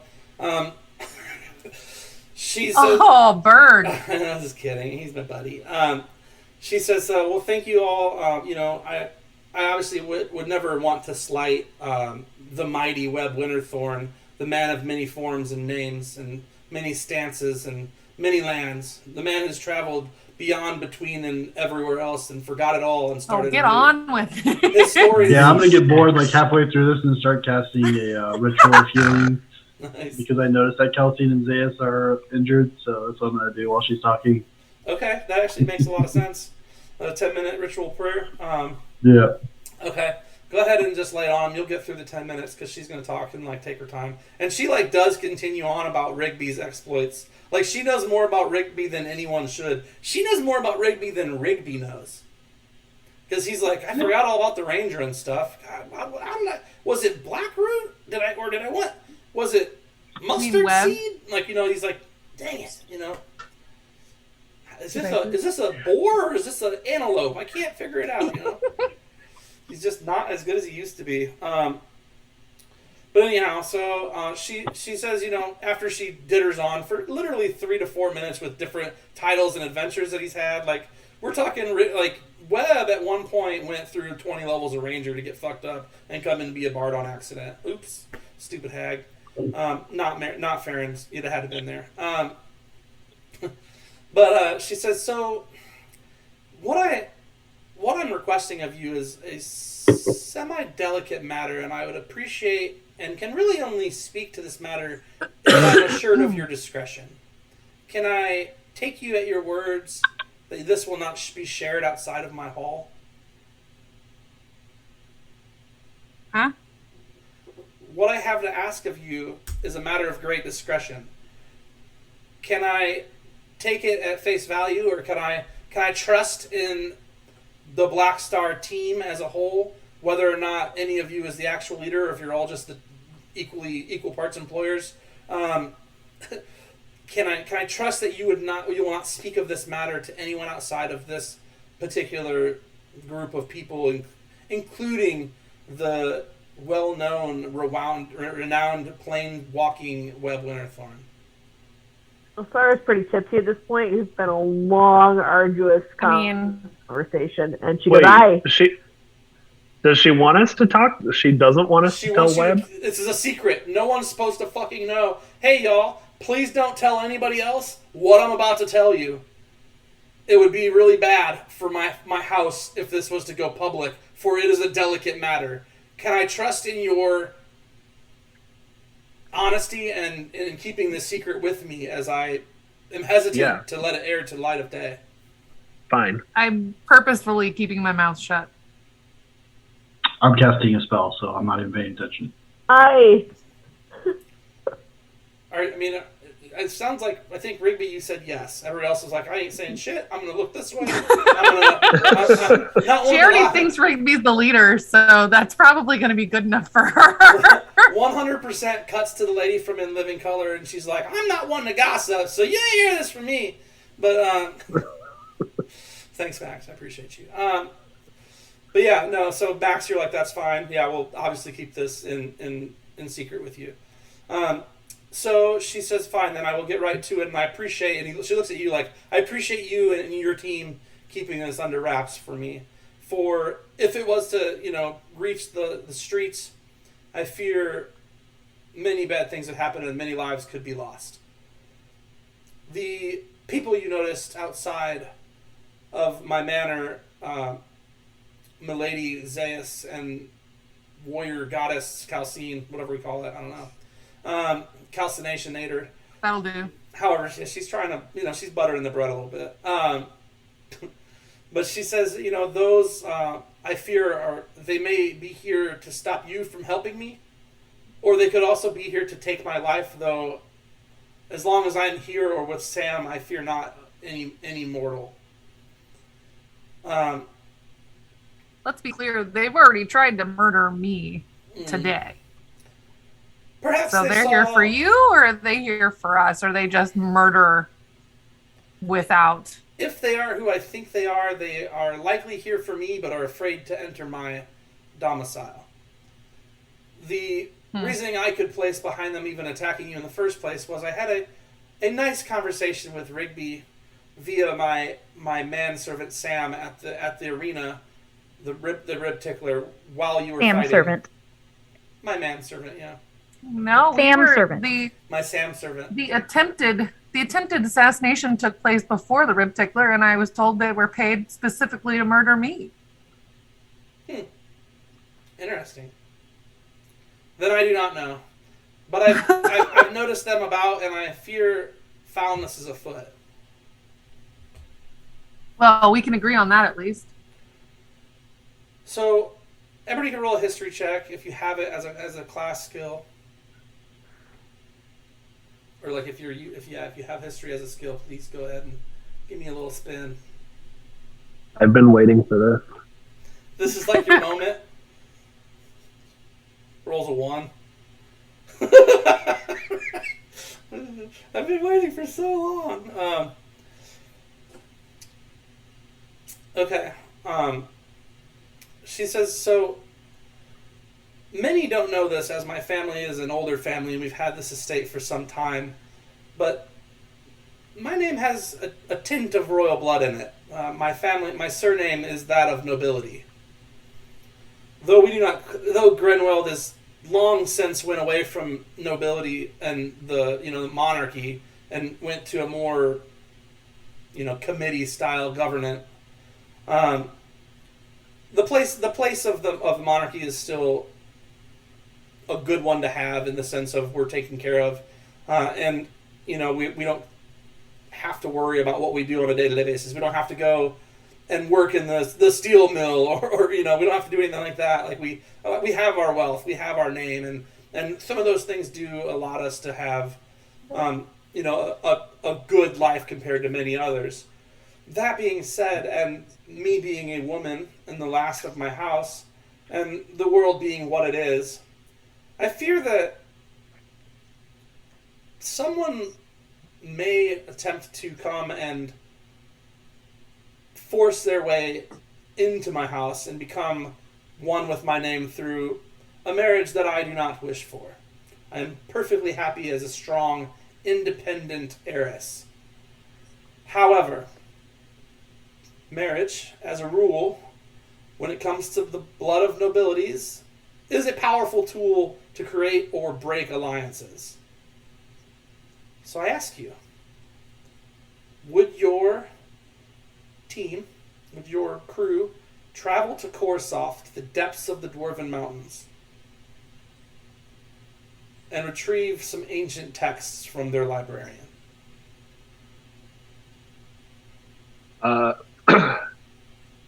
S1: she says...
S6: Oh, bird.
S1: I'm just kidding. He's my buddy. She says, well, thank you all. I obviously would never want to slight the mighty Webb Winterthorn, the man of many forms and names and many stances and many lands. The man who's traveled beyond, between, and everywhere else and forgot it all and started...
S6: Oh, get on with it.
S1: His story.
S2: Yeah, I'm going to get bored like halfway through this and start casting a ritual of healing.
S1: Nice.
S2: Because I noticed that Kelsey and Zayas are injured, so that's what I'm going to do while she's talking.
S1: Okay, that actually makes a lot of sense. A 10-minute ritual prayer.
S2: Yeah.
S1: Okay. Go go ahead and just lay it on. You'll get through the 10 minutes because she's going to talk and like take her time. And she like does continue on about Rigby's exploits. Like she knows more about Rigby than anyone should. She knows more about Rigby than Rigby knows. Because he's like, I forgot all about the Ranger and stuff. God, I'm not. Was it Blackroot? Did I want? Was it mustard seed? Like he's like, dang it, Is this a boar or is this an antelope? I can't figure it out. He's just not as good as he used to be. But anyhow, so she says, after she ditters on for literally 3 to 4 minutes with different titles and adventures that he's had, like we're talking like. Webb at one point went through 20 levels of Ranger to get fucked up and come and be a bard on accident. Oops, stupid hag. Not Farron's. You'd have had to been there. But she says, so what I'm requesting of you is a semi-delicate matter, and I would appreciate and can really only speak to this matter if I'm assured of your discretion. Can I take you at your words that this will not be shared outside of my hall?
S6: Huh?
S1: What I have to ask of you is a matter of great discretion. Can I take it at face value, or can I trust in the Black Star team as a whole, whether or not any of you is the actual leader, or if you're all just the equal parts employers? Can I trust that you will not speak of this matter to anyone outside of this particular group of people, including the well-known, renowned plane-walking Webb Winterthorn?
S4: Sarah's pretty tipsy at this point. It's been a long, arduous conversation, and she goes,
S3: Does she want us to talk? She doesn't want us to tell Webb?
S1: This is a secret. No one's supposed to fucking know. Hey, y'all. Please don't tell anybody else what I'm about to tell you. It would be really bad for my house if this was to go public, for it is a delicate matter. Can I trust in your honesty and in keeping this secret with me, as I am hesitant to let it air to the light of day?
S3: Fine.
S6: I'm purposefully keeping my mouth shut.
S2: I'm casting a spell, so I'm not even paying attention.
S1: I mean, it sounds like, I think, Rigby, you said yes. Everybody else was like, I ain't saying shit. I'm going to look this way.
S6: She already thinks Rigby's the leader, so that's probably going to be good enough for her.
S1: 100% cuts to the lady from In Living Color, and she's like, I'm not one to gossip, so you ain't hear this from me. But, thanks, Max. I appreciate you. But yeah, no, so Max, you're like, that's fine. Yeah, we'll obviously keep this in secret with you. So she says, fine, then I will get right to it, and I appreciate it. She looks at you like, I appreciate you and your team keeping this under wraps for me. For if it was to, reach the streets, I fear many bad things would happen and many lives could be lost. The people you noticed outside of my manor, Milady Zeus and warrior goddess Calcine, whatever we call it, I don't know. Calcination Nader.
S6: That'll do.
S1: However, she's trying to, she's buttering the bread a little bit. But she says, those I fear they may be here to stop you from helping me, or they could also be here to take my life, though as long as I'm here or with Sam, I fear not any mortal.
S6: Let's be clear, they've already tried to murder me today.
S1: Perhaps
S6: so they're here for you, or are they here for us? Or they just murder without?
S1: If they are who I think they are likely here for me, but are afraid to enter my domicile. The reasoning I could place behind them even attacking you in the first place was I had a nice conversation with Rigby via my manservant Sam at the arena, the rib tickler, while you were fighting.
S5: Servant.
S1: My manservant, yeah.
S6: No,
S5: servant.
S1: My Sam servant.
S6: The attempted assassination took place before the rib tickler, and I was told they were paid specifically to murder me.
S1: Interesting. Then I do not know, but I've noticed them about, and I fear foulness is afoot.
S6: Well, we can agree on that at least.
S1: So, everybody can roll a history check if you have it as a class skill, or like if you have history as a skill, please go ahead and give me a little spin.
S3: I've been waiting for this.
S1: This is like your moment. Rolls a 1. I've been waiting for so long. Okay. She says, so many don't know this, as my family is an older family and we've had this estate for some time, but my name has a tint of royal blood in it. My surname is that of nobility. Though Grenwald is long since went away from nobility and the monarchy and went to a more committee style government. The place of the monarchy is still a good one to have in the sense of we're taken care of, and we don't have to worry about what we do on a day-to-day basis. We don't have to go and work in the steel mill, or we don't have to do anything like that. Like we have our wealth, we have our name, and some of those things do allow us to have a good life compared to many others. That being said, and me being a woman and the last of my house, and the world being what it is, I fear that someone may attempt to come and force their way into my house and become one with my name through a marriage that I do not wish for. I am perfectly happy as a strong, independent heiress. However, marriage, as a rule, when it comes to the blood of nobilities, is a powerful tool to create or break alliances. So I ask you, would your team, would your crew, travel to Korsoth, to the depths of the Dwarven Mountains, and retrieve some ancient texts from their librarian?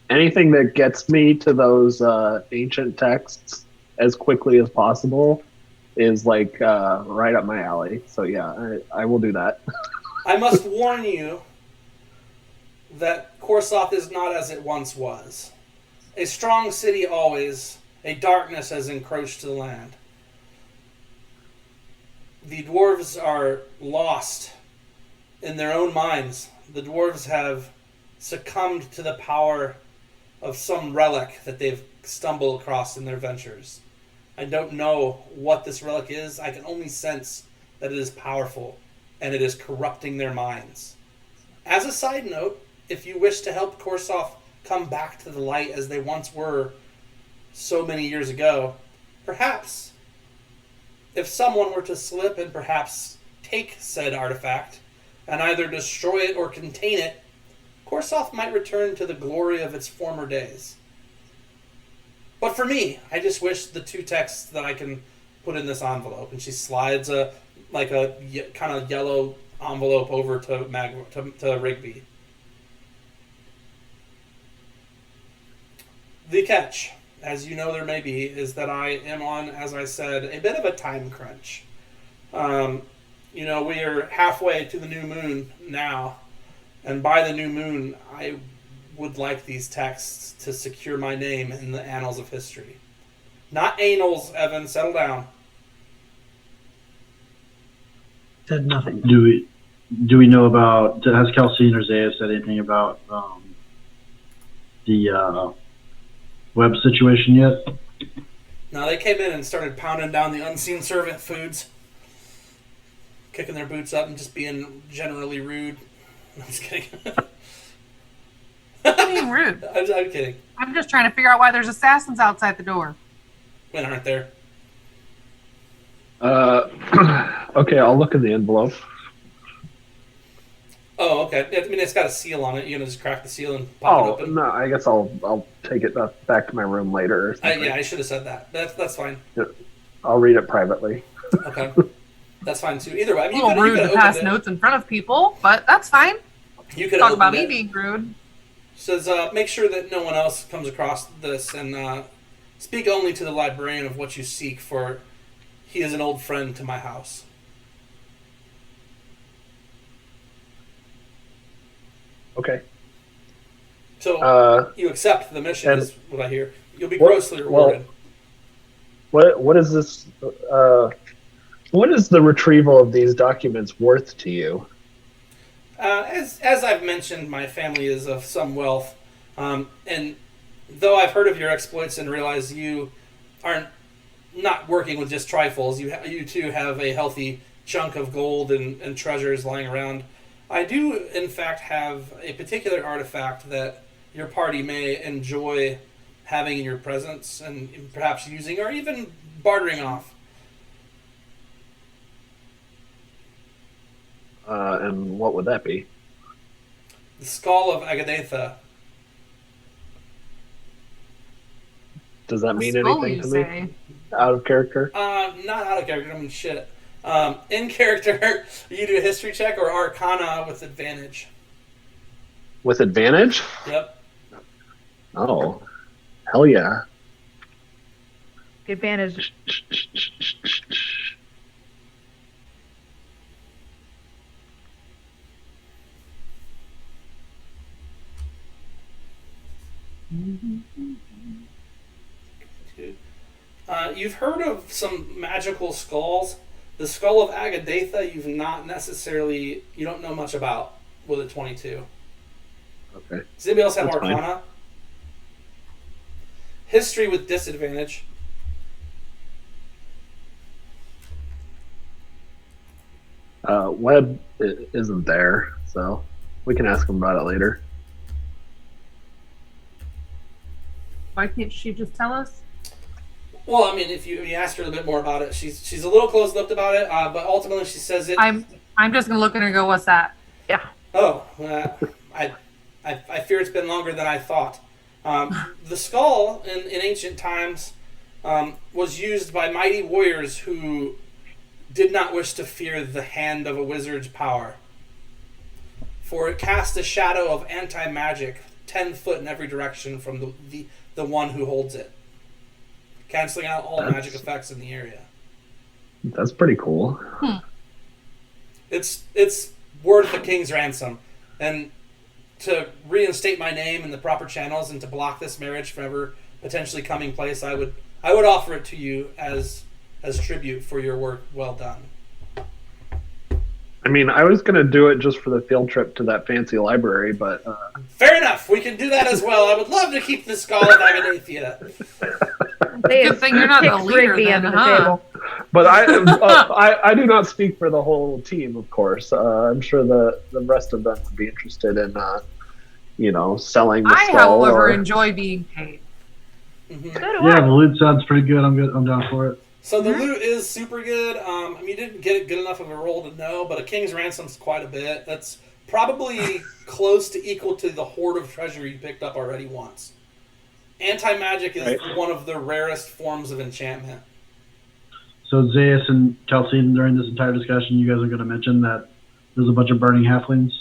S3: Anything that gets me to those ancient texts as quickly as possible is like right up my alley. So yeah, I will do that.
S1: I must warn you that Korsoth is not as it once was. A strong city always, a darkness has encroached to the land. The dwarves are lost in their own minds. The dwarves have succumbed to the power of some relic that they've stumbled across in their ventures. I don't know what this relic is. I can only sense that it is powerful and it is corrupting their minds. As a side note, if you wish to help Korsoth come back to the light as they once were so many years ago, perhaps if someone were to slip and perhaps take said artifact and either destroy it or contain it, Korsoth might return to the glory of its former days. But for me, I just wish the 2 texts that I can put in this envelope. And she slides a kind of yellow envelope over to Rigby. The catch, as you know there may be, is that I am on, as I said, a bit of a time crunch. We are halfway to the new moon now. And by the new moon, I would like these texts to secure my name in the annals of history. Not annals, Evan. Settle down.
S7: Said nothing.
S2: Do we know about? Has Kelsey or Zaya said anything about the web situation yet?
S1: No, they came in and started pounding down the unseen servant foods, kicking their boots up and just being generally rude. I'm just kidding.
S6: Being rude.
S1: I'm kidding.
S6: I'm just trying to figure out why there's assassins outside the door.
S1: When aren't there?
S3: Okay, I'll look in the envelope.
S1: Oh, okay. I mean, it's got a seal on it. You're gonna just crack the seal and pop it open.
S3: No, I guess I'll take it back to my room later. Or something.
S1: Yeah, I should have said that. That's fine.
S3: Yeah. I'll read it privately.
S1: Okay, that's fine too. Either way, I mean,
S6: A little rude to pass notes in front of people, but that's fine.
S1: You could
S6: talk about me being rude.
S1: Says, make sure that no one else comes across this, and Speak only to the librarian of what you seek, for he is an old friend to my house.
S3: Okay.
S1: So you accept the mission,
S3: and-
S1: is what I hear. You'll be grossly rewarded.
S3: What is this? What is the retrieval of these documents worth to you?
S1: As I've mentioned, my family is of some wealth, and though I've heard of your exploits and realize you aren't not working with just trifles, you too have a healthy chunk of gold and treasures lying around. I do, in fact, have a particular artifact that your party may enjoy having in your presence and perhaps using or even bartering off.
S3: And what would that be?
S1: The skull of Agatha.
S3: Does that mean
S6: Skull,
S3: anything
S6: you
S3: to
S6: say?
S3: me? Out of character?
S1: Not out of character, I mean shit. In character, you do a history check or arcana with advantage.
S3: With advantage?
S1: Yep.
S3: Oh, hell yeah.
S5: Advantage.
S1: You've heard of some magical skulls. The skull of Agatha you don't know much about with a 22.
S3: Okay.
S1: Does anybody else have
S3: That's fine.
S1: arcana? History with disadvantage.
S3: Webb isn't there, so we can ask him about it later.
S6: Why can't she just tell us?
S1: Well, I mean, if you ask her a little bit more about it, she's a little closed-lipped about it, but ultimately she says it.
S6: I'm just gonna look at her and go, "What's that?"
S1: Oh, I fear it's been longer than I thought. The skull in ancient times was used by mighty warriors who did not wish to fear the hand of a wizard's power. For it cast a shadow of anti-magic 10 foot in every direction from the one who holds it, canceling out all magic effects in the area.
S3: That's pretty cool.
S1: It's worth a king's ransom. And to reinstate my name in the proper channels and to block this marriage from ever potentially coming place, I would offer it to you as tribute for your work well done.
S3: I mean, I was going to do it just for the field trip to that fancy library, but...
S1: Fair enough. We can do that as well. I would love to keep the skull of Agatha.
S6: Good thing you're not the leader then, huh?
S3: But I do not speak for the whole team, of course. I'm sure the rest of them would be interested in, selling the
S6: I,
S3: skull.
S6: however, enjoy being paid.
S1: Mm-hmm.
S2: Yeah, the loot sounds pretty good. I'm down for it.
S1: So the loot is super good. You didn't get it good enough of a roll to know, but a king's ransom's quite a bit. That's probably close to equal to the hoard of treasure you picked up already once. Anti-magic is one of the rarest forms of enchantment.
S2: So Zaius and Calcine, during this entire discussion, you guys are going to mention that there's a bunch of burning halflings?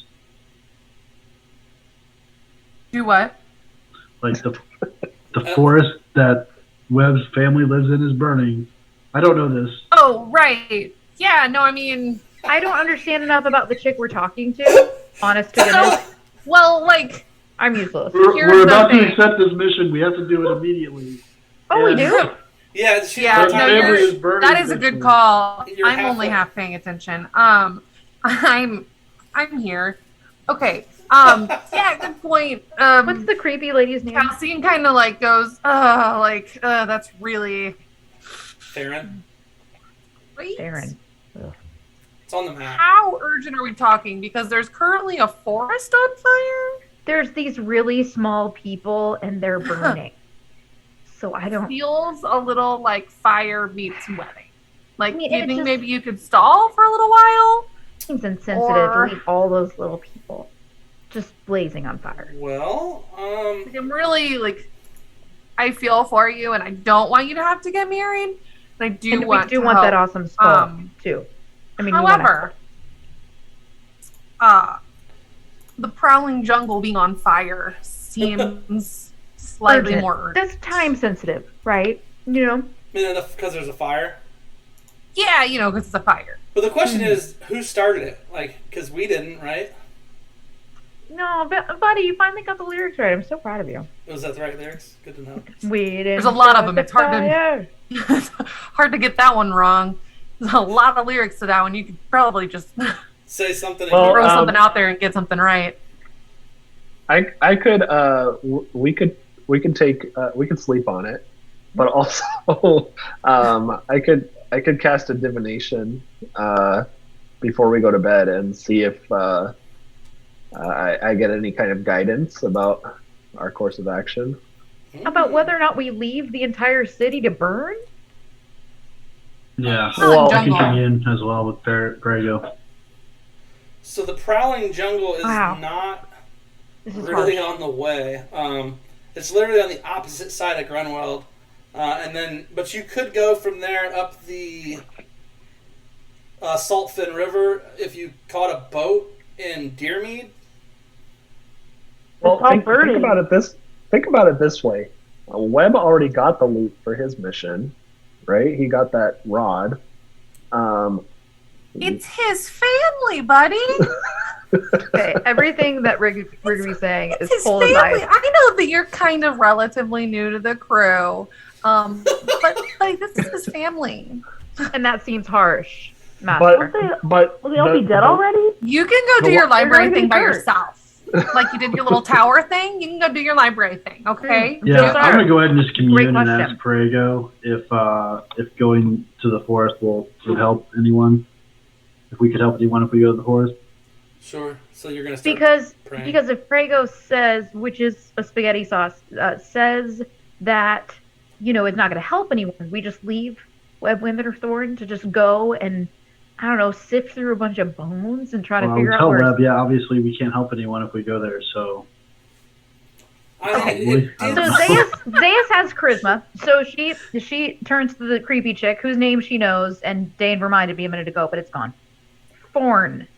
S6: Do what?
S2: Like the forest that Webb's family lives in is burning. I don't know this.
S6: Oh, right. Yeah, no, I mean...
S5: I don't understand enough about the chick we're talking to. Honest to goodness.
S6: Well, like...
S5: I'm useless.
S2: We're about to accept this mission. We have to do it immediately.
S5: Oh, we do?
S1: Yeah,
S6: that is a good call.
S1: You're
S6: I'm only half paying attention. I'm here. Okay. Yeah, good point.
S5: What's the creepy lady's name?
S6: Calcine kind of like goes, that's really...
S1: Theron.
S6: Wait.
S5: Theron.
S1: It's on the map.
S6: How urgent are we talking? Because there's currently a forest on fire?
S5: There's these really small people and they're burning. So I don't...
S6: Feels a little like fire meets wedding. Like, you think
S5: just
S6: maybe you could stall for a little while?
S5: seems insensitive to leave all those little people just blazing on fire.
S1: Well,
S6: Like, I'm really, like... I feel for you, and I don't want you to have to get married, but I do
S5: And
S6: want
S5: we do
S6: to
S5: want
S6: help.
S5: that awesome skull, too. I mean,
S6: However, the prowling jungle being on fire seems slightly
S5: urgent.
S6: more.
S5: That's time sensitive, right? You know.
S1: Because there's a fire.
S6: Yeah, because it's a fire.
S1: But the question is, who started it? Like, because we didn't, right?
S5: No, but buddy, you finally got the lyrics right. I'm so proud of you.
S1: Was that the right lyrics? Good to know.
S5: We didn't.
S6: There's a lot of them.
S5: the
S6: It's hard
S5: fire.
S6: hard to get that one wrong. There's a lot of lyrics to that one. You could probably just
S1: Say something.
S3: Well,
S6: throw something out there and get something right.
S3: I could we could sleep on it, but also I could cast a divination before we go to bed and see if I get any kind of guidance about our course of action.
S5: About whether or not we leave the entire city to burn?
S2: Yeah.
S6: Well,
S2: I can
S6: jungle.
S2: come in as well with Grego.
S1: So the prowling jungle is
S5: Wow.
S1: not
S5: This is
S1: really
S5: harsh.
S1: on the way. It's literally on the opposite side of Grunwald. But you could go from there up the Saltfin River if you caught a boat in Deermead.
S3: Well,
S4: It's all
S3: think
S4: burning.
S3: about it this way. Webb already got the loot for his mission, right? He got that rod.
S6: It's his family, buddy.
S5: Okay, everything that Rigby's saying
S6: It's
S5: is
S6: his
S5: full
S6: family.
S5: of eyes.
S6: I know that you're kind of relatively new to the crew, but like this is his family.
S5: And that seems harsh, Master.
S3: But
S4: Will they all be dead already?
S6: You can go do
S3: The
S6: your
S3: what?
S6: library
S4: They're
S6: thing by
S4: gonna be
S6: yourself. Like you did your little tower thing, you can go do your library thing, okay?
S2: Yeah,
S5: Those
S2: I'm
S5: are
S2: gonna go ahead and just commune and
S5: question.
S2: ask Prego if going to the forest would help anyone. If we could help anyone if we go to the forest.
S1: Sure. So you're gonna start
S5: Because
S1: praying.
S5: if Prego says, which is a spaghetti sauce, says that it's not going to help anyone, we just leave Web Winterthorn to just go and I don't know, sift through a bunch of bones and try to
S2: Well,
S5: figure out
S2: tell
S5: where.
S2: Web, yeah, obviously we can't help anyone if we go there. So
S1: I mean,
S2: So
S5: So Zayas has charisma, so she turns to the creepy chick whose name she knows, and Dane reminded me a minute ago, but it's gone. Theron.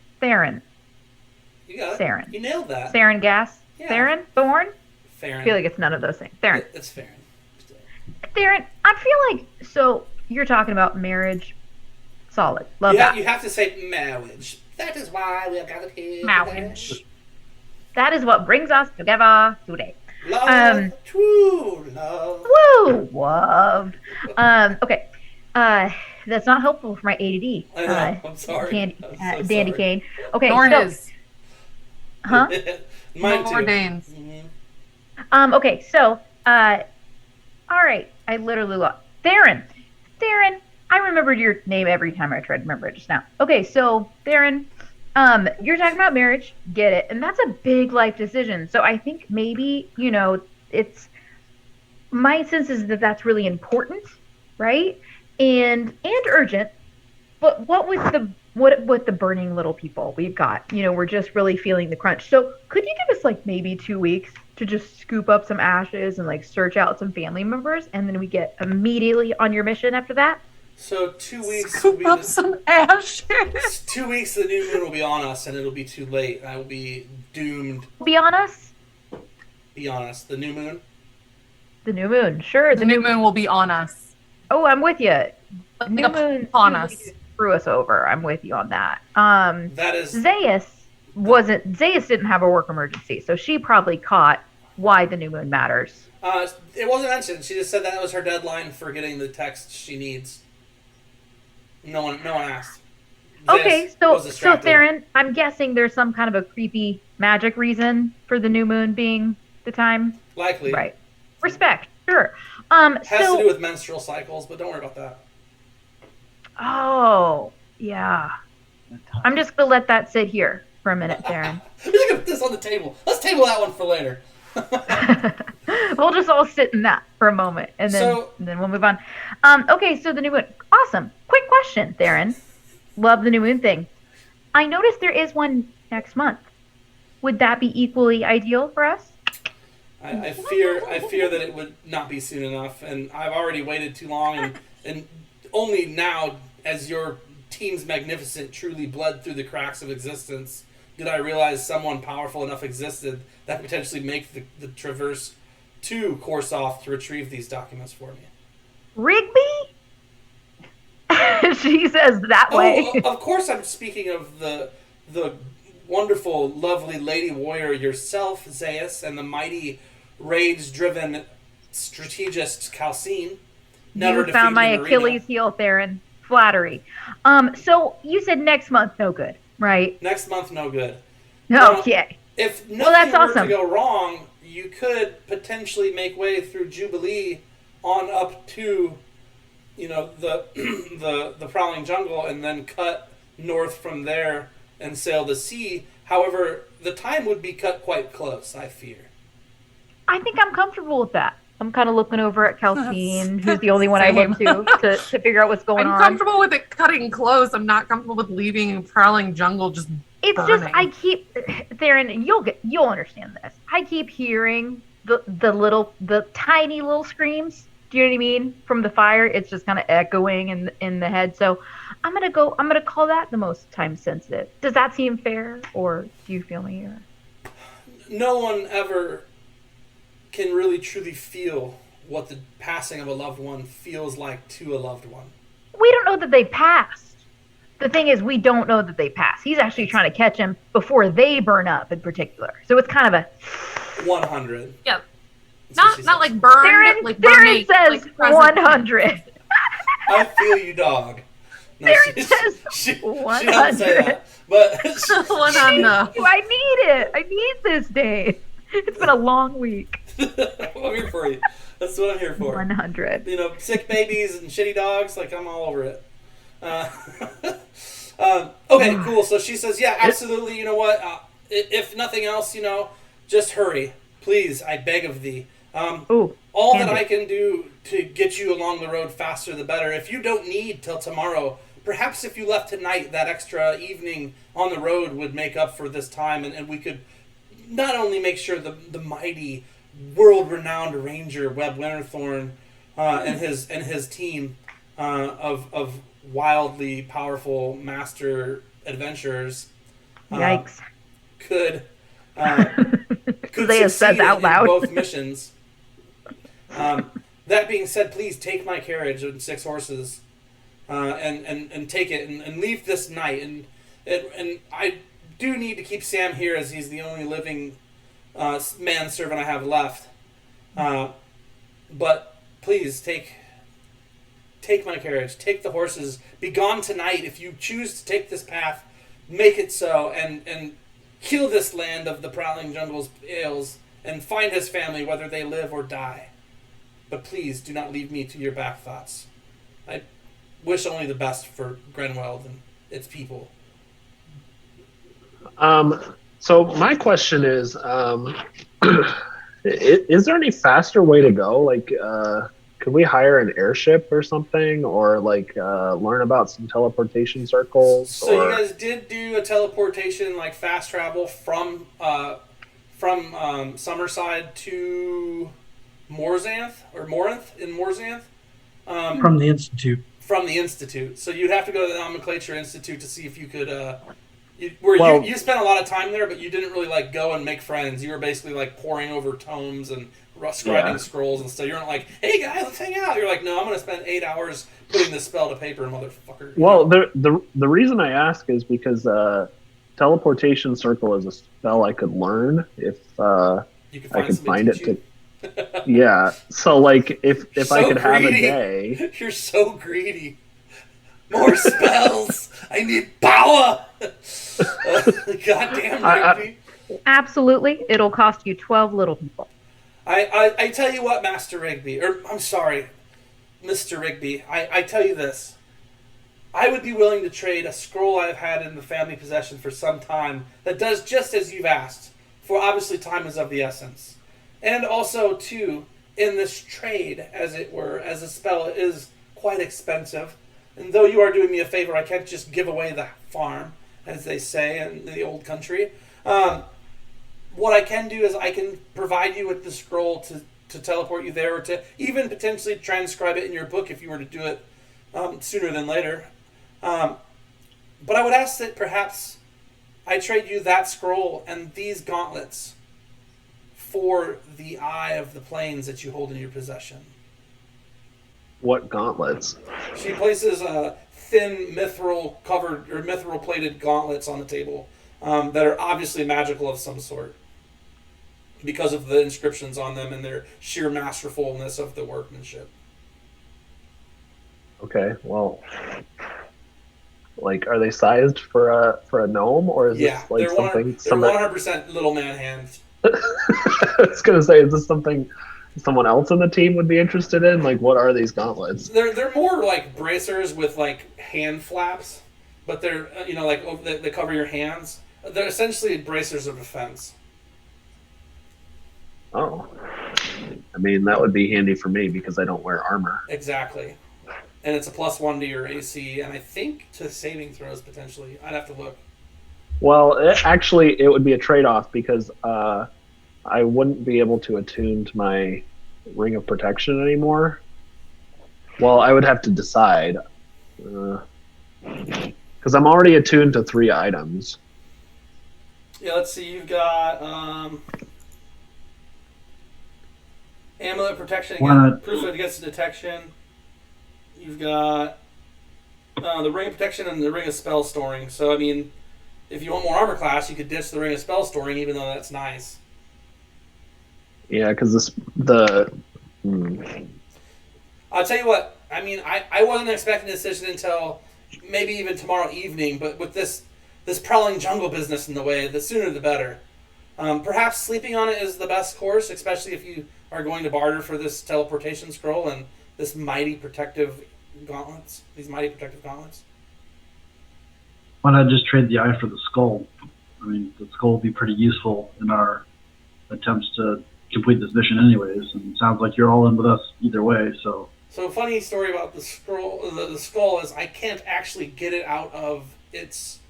S1: you got it.
S5: Theron.
S1: You nailed that.
S5: Theron Gas.
S1: Yeah.
S5: Theron? Thorn?
S1: Farron.
S5: I feel like it's none of those things. Theron.
S1: It's Farron.
S5: Theron, I feel like, so you're talking about marriage. Solid. Love that.
S1: You have to say marriage. That is why we have gathered here.
S6: Marriage.
S5: That is what brings us together today.
S1: Love, true love.
S5: Woo! Love. Okay. That's not helpful for my ADD.
S1: I know. I'm sorry.
S5: Dandy,
S1: I'm so
S5: Dandy
S1: sorry.
S5: Kane. Okay.
S6: Nor
S5: so,
S6: his.
S5: huh?
S1: Mine
S6: Nor
S1: too.
S6: Dane's.
S1: Mhm.
S5: Okay, so, all right, I literally lost. Theron, I remembered your name every time I tried to remember it just now. Okay, so, Theron, you're talking about marriage, get it, and that's a big life decision, so I think maybe, it's, my sense is that that's really important, right, and urgent, but what with the burning little people we've got, we're just really feeling the crunch. So could you give us like maybe 2 weeks to just scoop up some ashes and like search out some family members, and then we get immediately on your mission after that?
S1: So 2 weeks will
S6: Scoop
S1: be
S6: up some ashes.
S1: 2 weeks. The new moon will be on us, and it'll be too late. I will be doomed.
S5: Be on us.
S1: Be honest. The new moon.
S5: The new moon, sure.
S6: The new moon will be on us.
S5: Oh, I'm with you.
S6: Like
S5: New moon
S6: upon
S5: usually
S6: us.
S5: screw us over. I'm with you on that.
S1: That is.
S5: Zayas didn't have a work emergency, so she probably caught why the new moon matters.
S1: It wasn't mentioned. She just said that was her deadline for getting the text she needs. No one asked.
S5: Okay,
S1: Zayas
S5: so
S1: was distracted.
S5: Theron, I'm guessing there's some kind of a creepy magic reason for the new moon being the time.
S1: Likely.
S5: Right. Respect, sure.
S1: Has to
S5: So
S1: do with menstrual cycles, but don't worry about that.
S5: oh yeah. I'm just gonna let that sit here for a minute, Theron.
S1: We're just gonna put this on the table. Let's table that one for later.
S5: We'll just all sit in that for a moment, and then we'll move on. Okay, so the new moon. Awesome. Quick question, Theron. Love the new moon thing. I noticed there is one next month. Would that be equally ideal for us?
S1: I fear that it would not be soon enough, and I've already waited too long, and only now, as your team's magnificent truly bled through the cracks of existence, did I realize someone powerful enough existed that could potentially make the traverse to Korsoth to retrieve these documents for me.
S5: Rigby? She says that way.
S1: Oh, of course I'm speaking of the wonderful, lovely lady warrior yourself, Zeus, and the mighty, rage-driven strategist Calcine.
S5: You found my Achilles heel, Theron. Flattery. So you said next month, no good, right?
S1: Next month, no good.
S5: Okay.
S1: If nothing
S5: that's
S1: were
S5: awesome.
S1: to go wrong, you could potentially make way through Jubilee on up to, the Prowling Jungle, and then cut north from there and sail the sea. However, the time would be cut quite close, I fear.
S5: I think I'm comfortable with that. I'm kind of looking over at Calcine, who's the only one I look to figure out what's going on.
S6: I'm comfortable with it cutting close. I'm not comfortable with leaving Prowling Jungle just
S5: It's
S6: burning.
S5: just I keep Theron, you'll understand this. I keep hearing the tiny little screams. Do you know what I mean? From the fire, it's just kind of echoing in the head. So I'm gonna call that the most time sensitive. Does that seem fair, or do you feel me? Or?
S1: No one ever can really truly feel what the passing of a loved one feels like to a loved one.
S5: We don't know that they passed. The thing is, we don't know that they passed. He's actually trying to catch them before they burn up, in particular. So it's kind of a
S1: 100.
S6: Yeah.
S1: That's
S6: Not like burned, like
S5: Theron
S6: burning.
S5: says
S6: like present.
S5: 100.
S1: I feel you, dog. No,
S5: Theron says
S1: she
S5: 100.
S1: doesn't say that. But
S6: One on the.
S5: I need it. I need this day. It's been a long week.
S1: I'm here for you. That's what I'm here for.
S5: 100.
S1: Sick babies and shitty dogs, like I'm all over it. Okay, cool. So she says, yeah, absolutely. You know what? If nothing else, just hurry. Please, I beg of thee. All that I can do to get you along the road faster, the better. If you don't need till tomorrow, perhaps if you left tonight, that extra evening on the road would make up for this time, and we could not only make sure the mighty, world-renowned ranger Webb Winterthorn and his team of wildly powerful master adventurers
S5: Yikes.
S1: could
S5: Zaya
S1: succeed
S5: says out loud.
S1: in both missions. That being said, please take my carriage and 6 horses and take it and leave this night. And I do need to keep Sam here, as he's the only living manservant I have left. But please take my carriage, take the horses, be gone tonight. If you choose to take this path, make it so, and heal this land of the Prowling Jungle's ails, and find his family, whether they live or die. But please do not leave me to your back thoughts. I wish only the best for Grenweld and its people.
S3: So my question is, is there any faster way to go? Like, could we hire an airship or something, or learn about some teleportation circles?
S1: So you guys did do a teleportation, like fast travel from Summerside to Morinth in Morinth.
S7: From the Institute.
S1: From the Institute. So you'd have to go to the Nomenclature Institute to see if you could. You spent a lot of time there, but you didn't really go and make friends. You were basically poring over tomes and scribing scrolls and stuff. You weren't like, "Hey guys, let's hang out." You're like, "No, I'm going to spend 8 hours putting this spell to paper, motherfucker."
S3: Well, the reason I ask is because teleportation circle is a spell I could learn if I could find it to. Yeah, so if I could have a day.
S1: You're so greedy. More spells. I need power. Goddamn, Rigby.
S5: Absolutely. It'll cost you 12 little people.
S1: I tell you what, Master Rigby, or I'm sorry, Mr. Rigby, I tell you this. I would be willing to trade a scroll I've had in the family possession for some time that does just as you've asked, for obviously time is of the essence. And also, too, in this trade, as it were, as a spell is quite expensive. And though you are doing me a favor, I can't just give away the farm, as they say in the old country. What I can do is I can provide you with the scroll to teleport you there, or to even potentially transcribe it in your book if you were to do it sooner than later. But I would ask that perhaps I trade you that scroll and these gauntlets for the Eye of the Plains that you hold in your possession.
S3: What gauntlets?
S1: She places thin mithril covered or mithril plated gauntlets on the table that are obviously magical of some sort because of the inscriptions on them and their sheer masterfulness of the workmanship.
S3: Okay, well, like, are they sized for a gnome, or is this like something?
S1: They're 100% little man hands.
S3: I was gonna say, is this something someone else on the team would be interested in? Like, what are these gauntlets?
S1: They're more like bracers with like hand flaps, but they're like they cover your hands. They're essentially bracers of defense.
S3: Oh, I mean, that would be handy for me because I don't wear armor.
S1: Exactly. And it's a +1 to your AC, and I think to saving throws potentially. I'd have to look.
S3: Well, it would be a trade-off because I wouldn't be able to attune to my Ring of Protection anymore. Well, I would have to decide. Because I'm already attuned to 3 items.
S1: Yeah, let's see. You've got Amulet Protection against proof against detection. You've got the Ring of Protection and the Ring of Spell Storing. So, I mean, if you want more armor class, you could ditch the Ring of Spell Storing, even though that's nice.
S3: Yeah, because
S1: I'll tell you what. I mean, I wasn't expecting a decision until maybe even tomorrow evening, but with this prowling jungle business in the way, the sooner the better. Perhaps sleeping on it is the best course, especially if you are going to barter for this teleportation scroll and this mighty protective gauntlets. These mighty protective gauntlets.
S2: Why not just trade the eye for the skull? I mean, the skull will be pretty useful in our attempts to complete this mission anyways, and it sounds like you're all in with us either way, so...
S1: So, funny story about the scroll, the skull is I can't actually get it out of its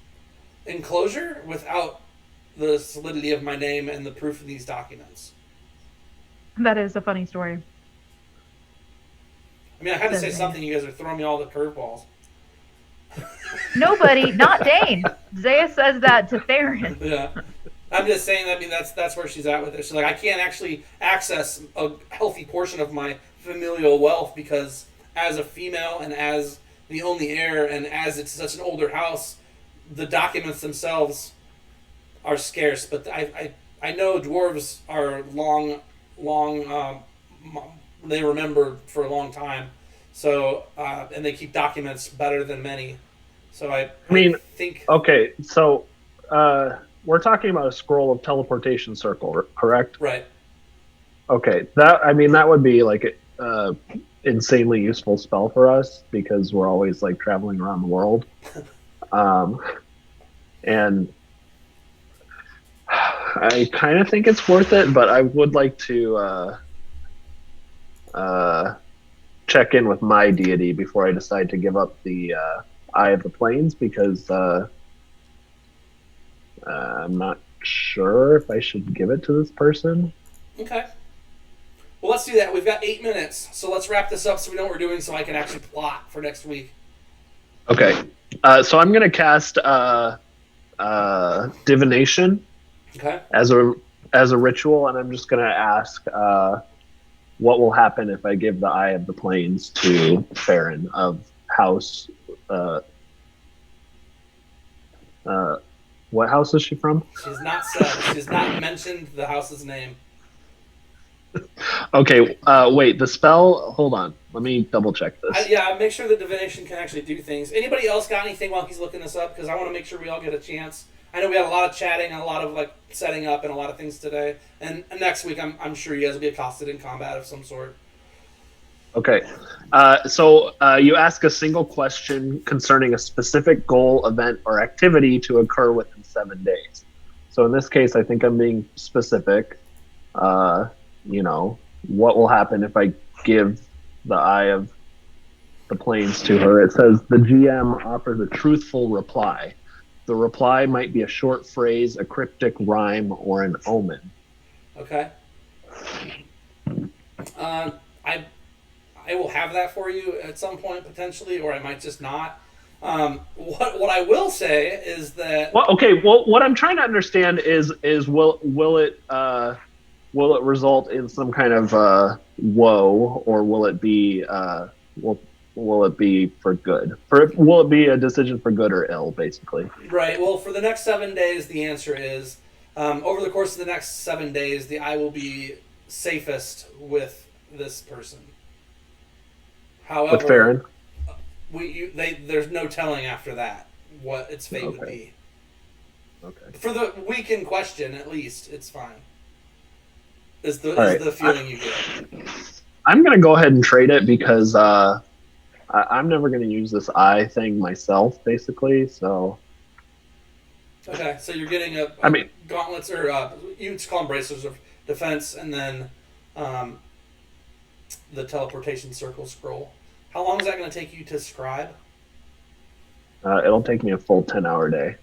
S1: enclosure without the solidity of my name and the proof of these documents.
S5: That is a funny story.
S1: I mean, I had to say something. You guys are throwing me all the curveballs.
S5: Nobody, not Dane. Zaya says that to Theron.
S1: Yeah. I'm just saying, I mean, that's where she's at with it. She's like, I can't actually access a healthy portion of my familial wealth because as a female and as the only heir and as it's such an older house, the documents themselves are scarce. But I know dwarves are long, they remember for a long time. So, and they keep documents better than many. So I think...
S3: Okay, so we're talking about a scroll of teleportation circle, correct?
S1: Right.
S3: Okay, that would be like a insanely useful spell for us because we're always like traveling around the world. And I kind of think it's worth it, but I would like to check in with my deity before I decide to give up the Eye of the Plains because I'm not sure if I should give it to this person.
S1: Okay. Well, let's do that. We've got 8 minutes, so let's wrap this up so we know what we're doing so I can actually plot for next week.
S3: Okay. So I'm going to cast Divination as a ritual, and I'm just going to ask what will happen if I give the Eye of the Plains to Farron of House... what house is she from?
S1: She's not said. She's not mentioned the house's name.
S3: Okay, wait, the spell... Hold on. Let me double check this.
S1: Make sure the divination can actually do things. Anybody else got anything while he's looking this up? Because I want to make sure we all get a chance. I know we had a lot of chatting and a lot of like setting up and a lot of things today. And next week, I'm sure you guys will be accosted in combat of some sort.
S3: Okay. So you ask a single question concerning a specific goal, event, or activity to occur within 7 days. So in this case, I think I'm being specific. What will happen if I give the Eye of the Plains to her? It says the GM offers a truthful reply. The reply might be a short phrase, a cryptic rhyme, or an omen.
S1: Okay. I will have that for you at some point potentially, or I might just not. What I will say is that...
S3: Well, okay. Well, what I'm trying to understand is will it will it result in some kind of woe, or will it be will it be for good? Will it be a decision for good or ill, basically?
S1: Right. Well, for the next 7 days, the answer is over the course of the next 7 days, the eye will be safest with this person. However,
S3: With Farron?
S1: There's no telling after that what its fate would be.
S3: Okay.
S1: For the week in question, at least, it's fine. Is the feeling you get?
S3: I'm gonna go ahead and trade it because I'm never gonna use this eye thing myself, basically. So.
S1: Okay, so you're getting gauntlets, or you just call them bracelets of defense, and then the teleportation circle scroll. How long is that going to take you to scribe?
S3: It'll take me a full 10-hour day.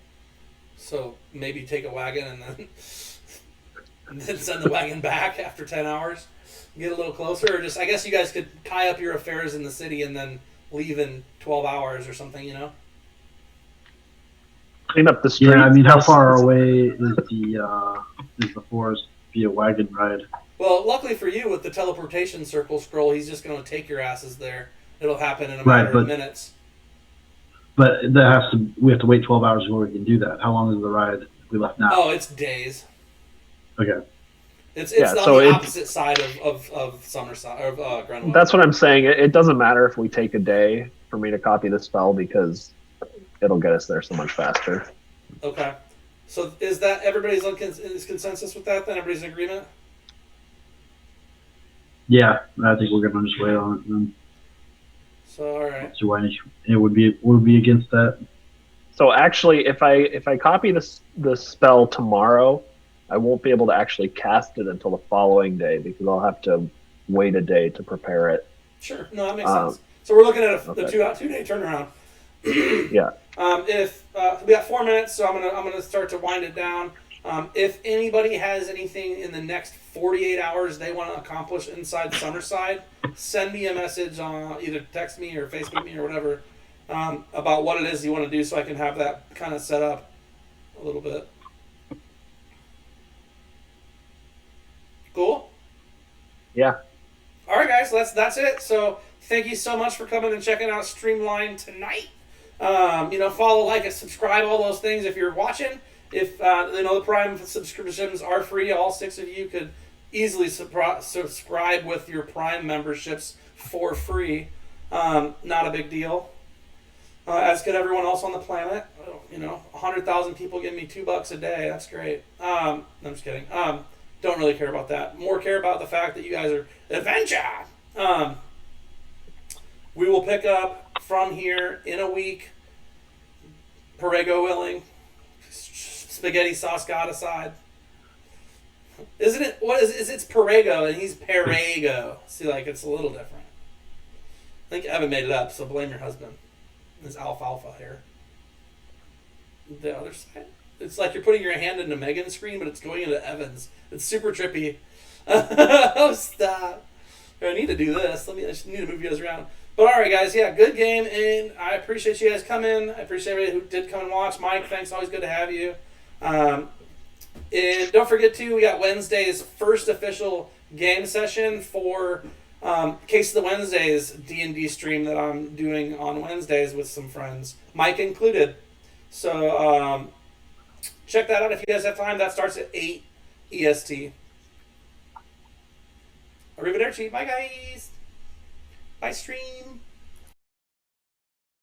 S1: So maybe take a wagon and then send the wagon back after 10 hours. Get a little closer, or just I guess you guys could tie up your affairs in the city and then leave in 12 hours or something, you know?
S3: Clean up the street.
S2: Yeah, I mean, how far away is the forest via wagon ride?
S1: Well, luckily for you, with the teleportation circle scroll, he's just going to take your asses there. It'll happen in a matter of minutes.
S2: But we have to wait 12 hours before we can do that. How long is the ride if we left now?
S1: Oh, it's days.
S2: Okay.
S1: It's on the opposite side of Summerside, or Grenwood.
S3: That's what I'm saying. It doesn't matter if we take a day for me to copy the spell because it'll get us there so much faster.
S1: Okay. So is that everybody's is consensus with that then? Everybody's in agreement?
S2: Yeah, I think we're going to just wait on it then.
S1: So, all right.
S2: So it would be against that.
S3: So actually, if I copy the spell tomorrow, I won't be able to actually cast it until the following day because I'll have to wait a day to prepare it.
S1: Sure. No, that makes sense. So we're looking at the 2-day turnaround.
S3: Yeah.
S1: If we got 4 minutes, so I'm gonna start to wind it down. If anybody has anything in the next 48 hours they want to accomplish inside Summerside, send me a message on either text me or Facebook me or whatever about what it is you want to do, so I can have that kind of set up a little bit. Cool.
S3: Yeah.
S1: All right, guys, that's it. So thank you so much for coming and checking out Streamlined tonight. Follow, like, and subscribe, all those things if you're watching. If the Prime subscriptions are free, all 6 of you could easily subscribe with your Prime memberships for free. Not a big deal. As could everyone else on the planet. 100,000 people give me $2 a day. That's great. I'm just kidding. Don't really care about that. More care about the fact that you guys are adventure. We will pick up from here in a week. Perego willing. Spaghetti sauce God aside. Isn't it? What is it's Perego and he's Perego. See, it's a little different. I think Evan made it up, so blame your husband. His alfalfa hair. The other side. It's like you're putting your hand into Megan's screen, but it's going into Evan's. It's super trippy. Oh, stop. I need to do this. I just need to move you guys around. But all right, guys. Yeah, good game, and I appreciate you guys coming. I appreciate everybody who did come and watch. Mike, thanks. Always good to have you. And don't forget, too, we got Wednesday's first official game session for Case of the Wednesdays D&D stream that I'm doing on Wednesdays with some friends, Mike included. So check that out if you guys have time. That starts at 8 EST. Arrivederci. Bye, guys. Bye, stream.